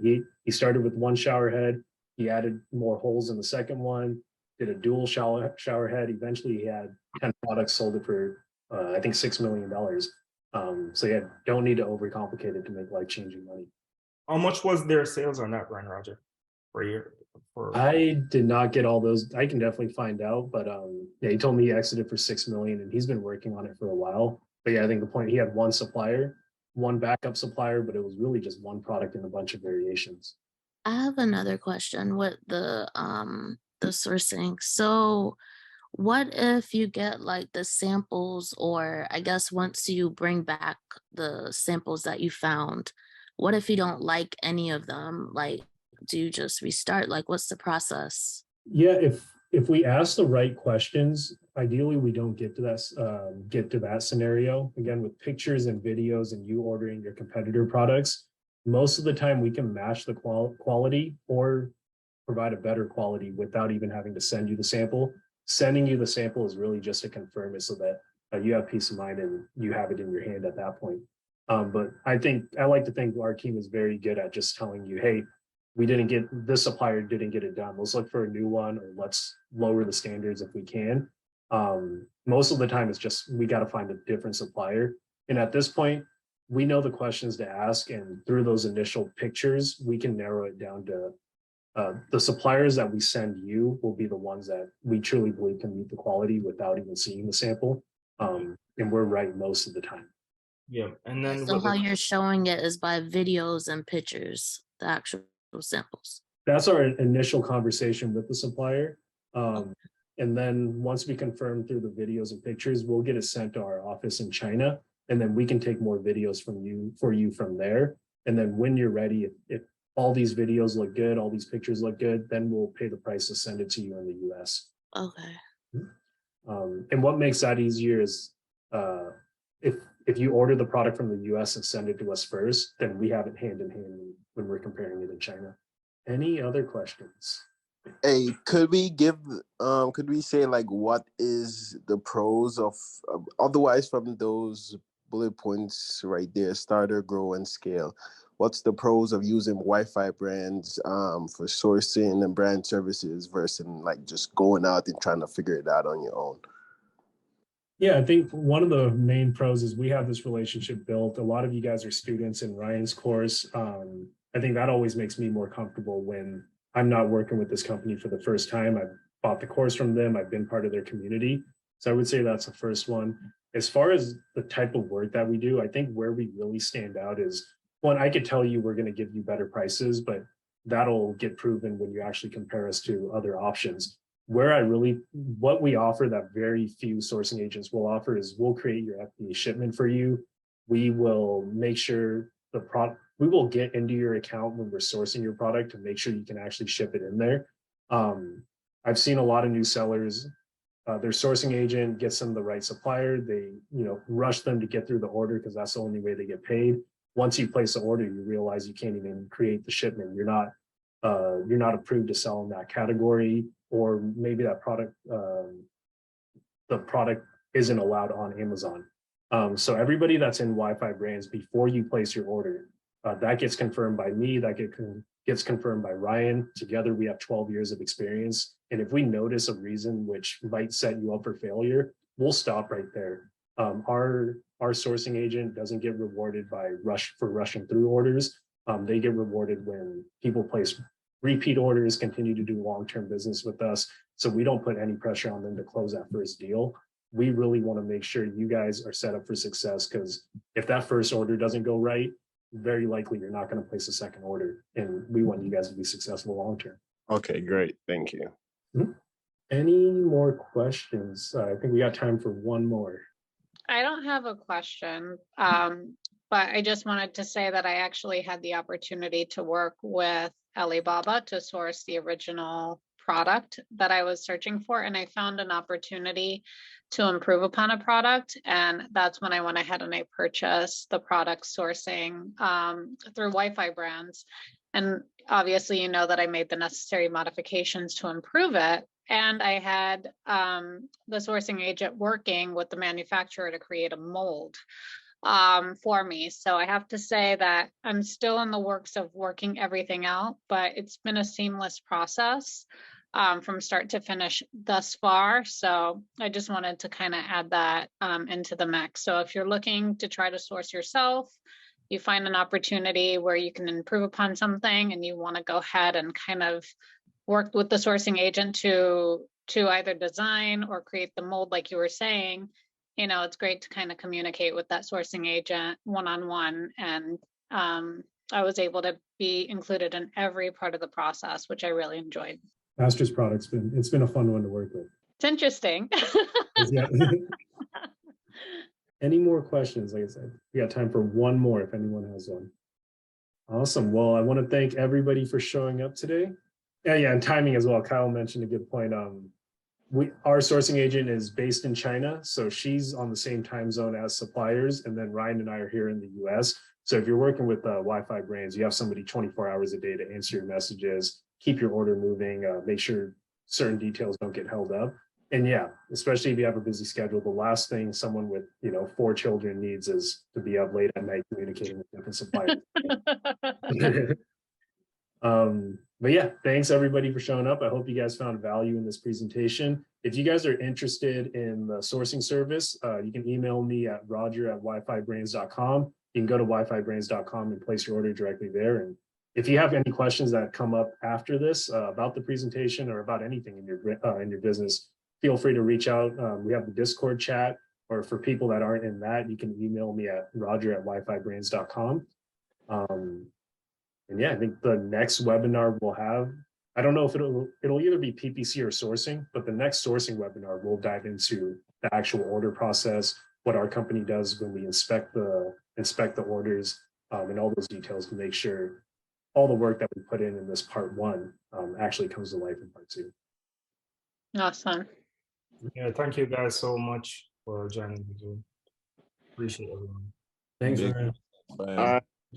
He started with one shower head. He added more holes in the second one, did a dual shower head. Eventually he had 10 products, sold it for, I think $6 million. So yeah, don't need to overcomplicate it to make life-changing money. How much was their sales on that brand, Roger, for a year? I did not get all those. I can definitely find out, but yeah, he told me he exited for $6 million, and he's been working on it for a while. But yeah, I think the point, he had one supplier, one backup supplier, but it was really just one product in a bunch of variations. I have another question with the sourcing. So what if you get like the samples, or I guess once you bring back the samples that you found, what if you don't like any of them? Like, do you just restart? Like, what's the process? Yeah, if we ask the right questions, ideally we don't get to that scenario. Again, with pictures and videos and you ordering your competitor products, most of the time we can match the quality or provide a better quality without even having to send you the sample. Sending you the sample is really just to confirm it so that you have peace of mind and you have it in your hand at that point. But I like to think our team is very good at just telling you, hey, this supplier didn't get it done. Let's look for a new one, or let's lower the standards if we can. Most of the time it's just, we got to find a different supplier. And at this point, we know the questions to ask, and through those initial pictures, we can narrow it down to the suppliers that we send you will be the ones that we truly believe can meet the quality without even seeing the sample. And we're right most of the time. Yeah. And then so how you're showing it is by videos and pictures, the actual samples. That's our initial conversation with the supplier. And then once we confirm through the videos and pictures, we'll get it sent to our office in China, and then we can take more videos for you from there. And then when you're ready, if all these videos look good, all these pictures look good, then we'll pay the price to send it to you in the US. Okay. And what makes that easier is if if you order the product from the US and send it to us first, then we have it hand in hand when we're comparing it in China. Any other questions? Hey, could we say like what is the pros of otherwise from those bullet points right there, starter, grow, and scale? What's the pros of using Wifibrands for sourcing and brand services versus like just going out and trying to figure it out on your own? Yeah, I think one of the main pros is we have this relationship built. A lot of you guys are students in Ryan's course. I think that always makes me more comfortable when I'm not working with this company for the first time. I've bought the course from them. I've been part of their community. So I would say that's the first one. As far as the type of work that we do, I think where we really stand out is, one, I could tell you we're going to give you better prices, but that'll get proven when you actually compare us to other options. What we offer that very few sourcing agents will offer is we'll create your FBA shipment for you. We will make sure we will get into your account when we're sourcing your product to make sure you can actually ship it in there. I've seen a lot of new sellers, their sourcing agent gets them the right supplier. They, rush them to get through the order because that's the only way they get paid. Once you place the order, you realize you can't even create the shipment. You're not approved to sell in that category, or maybe that product, the product isn't allowed on Amazon. So everybody that's in Wifibrands, before you place your order, that gets confirmed by me, that gets confirmed by Ryan. Together, we have 12 years of experience. And if we notice a reason which might set you up for failure, we'll stop right there. Our sourcing agent doesn't get rewarded for rushing through orders. They get rewarded when people place repeat orders, continue to do long-term business with us. So we don't put any pressure on them to close that first deal. We really want to make sure you guys are set up for success, because if that first order doesn't go right, very likely you're not going to place a second order. And we want you guys to be successful long-term. Okay, great. Thank you. Mm-hmm. Any more questions? I think we got time for one more. I don't have a question, but I just wanted to say that I actually had the opportunity to work with Alibaba to source the original product that I was searching for, and I found an opportunity to improve upon a product, and that's when I went ahead and I purchased the product sourcing through Wifibrands. And obviously, that I made the necessary modifications to improve it. And I had the sourcing agent working with the manufacturer to create a mold for me. So I have to say that I'm still in the works of working everything out, but it's been a seamless process from start to finish thus far. So I just wanted to kind of add that into the mix. So if you're looking to try to source yourself, you find an opportunity where you can improve upon something and you want to go ahead and kind of work with the sourcing agent to either design or create the mold, like you were saying, it's great to kind of communicate with that sourcing agent one-on-one. And I was able to be included in every part of the process, which I really enjoyed. Master's product's it's been a fun one to work with. It's interesting. Yeah. Any more questions? Like I said, we got time for one more if anyone has one. Awesome. Well, I want to thank everybody for showing up today. Yeah, and timing as well. Kyle mentioned a good point. Our sourcing agent is based in China, so she's on the same time zone as suppliers, and then Ryan and I are here in the US. So if you're working with Wifibrands, you have somebody 24 hours a day to answer your messages, keep your order moving, make sure certain details don't get held up. And yeah, especially if you have a busy schedule, the last thing someone with 4 children needs is to be up late at night communicating with different suppliers. But yeah, thanks everybody for showing up. I hope you guys found value in this presentation. If you guys are interested in the sourcing service, you can email me at roger@wifibrands.com. You can go to wifibrands.com and place your order directly there. And if you have any questions that come up after this about the presentation or about anything in your business, feel free to reach out. We have the Discord chat, or for people that aren't in that, you can email me at roger@wifibrands.com. And yeah, I think the next webinar we'll have, I don't know if it'll either be PPC or sourcing, but the next sourcing webinar, we'll dive into the actual order process, what our company does when we inspect the orders, and all those details to make sure all the work that we put in this part 1 actually comes to life in part 2. Awesome. Yeah, thank you guys so much for joining the Zoom. appreciate everyone. Thanks, Big- Ryan.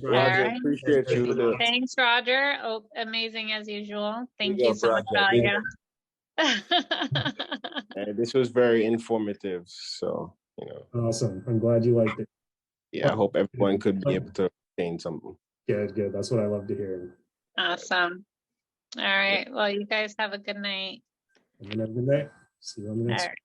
Roger, All right. appreciate you. Thanks, Roger. Oh, amazing as usual. Thank Big you up, so much, Roger. Valia. This was very informative. So, Awesome. I'm glad you liked it. yeah, I hope everyone could be able to gain something. Good, good. That's what I love to hear. Awesome. All right. Well, you guys have a good night. Have a good night. See you on the All next. right.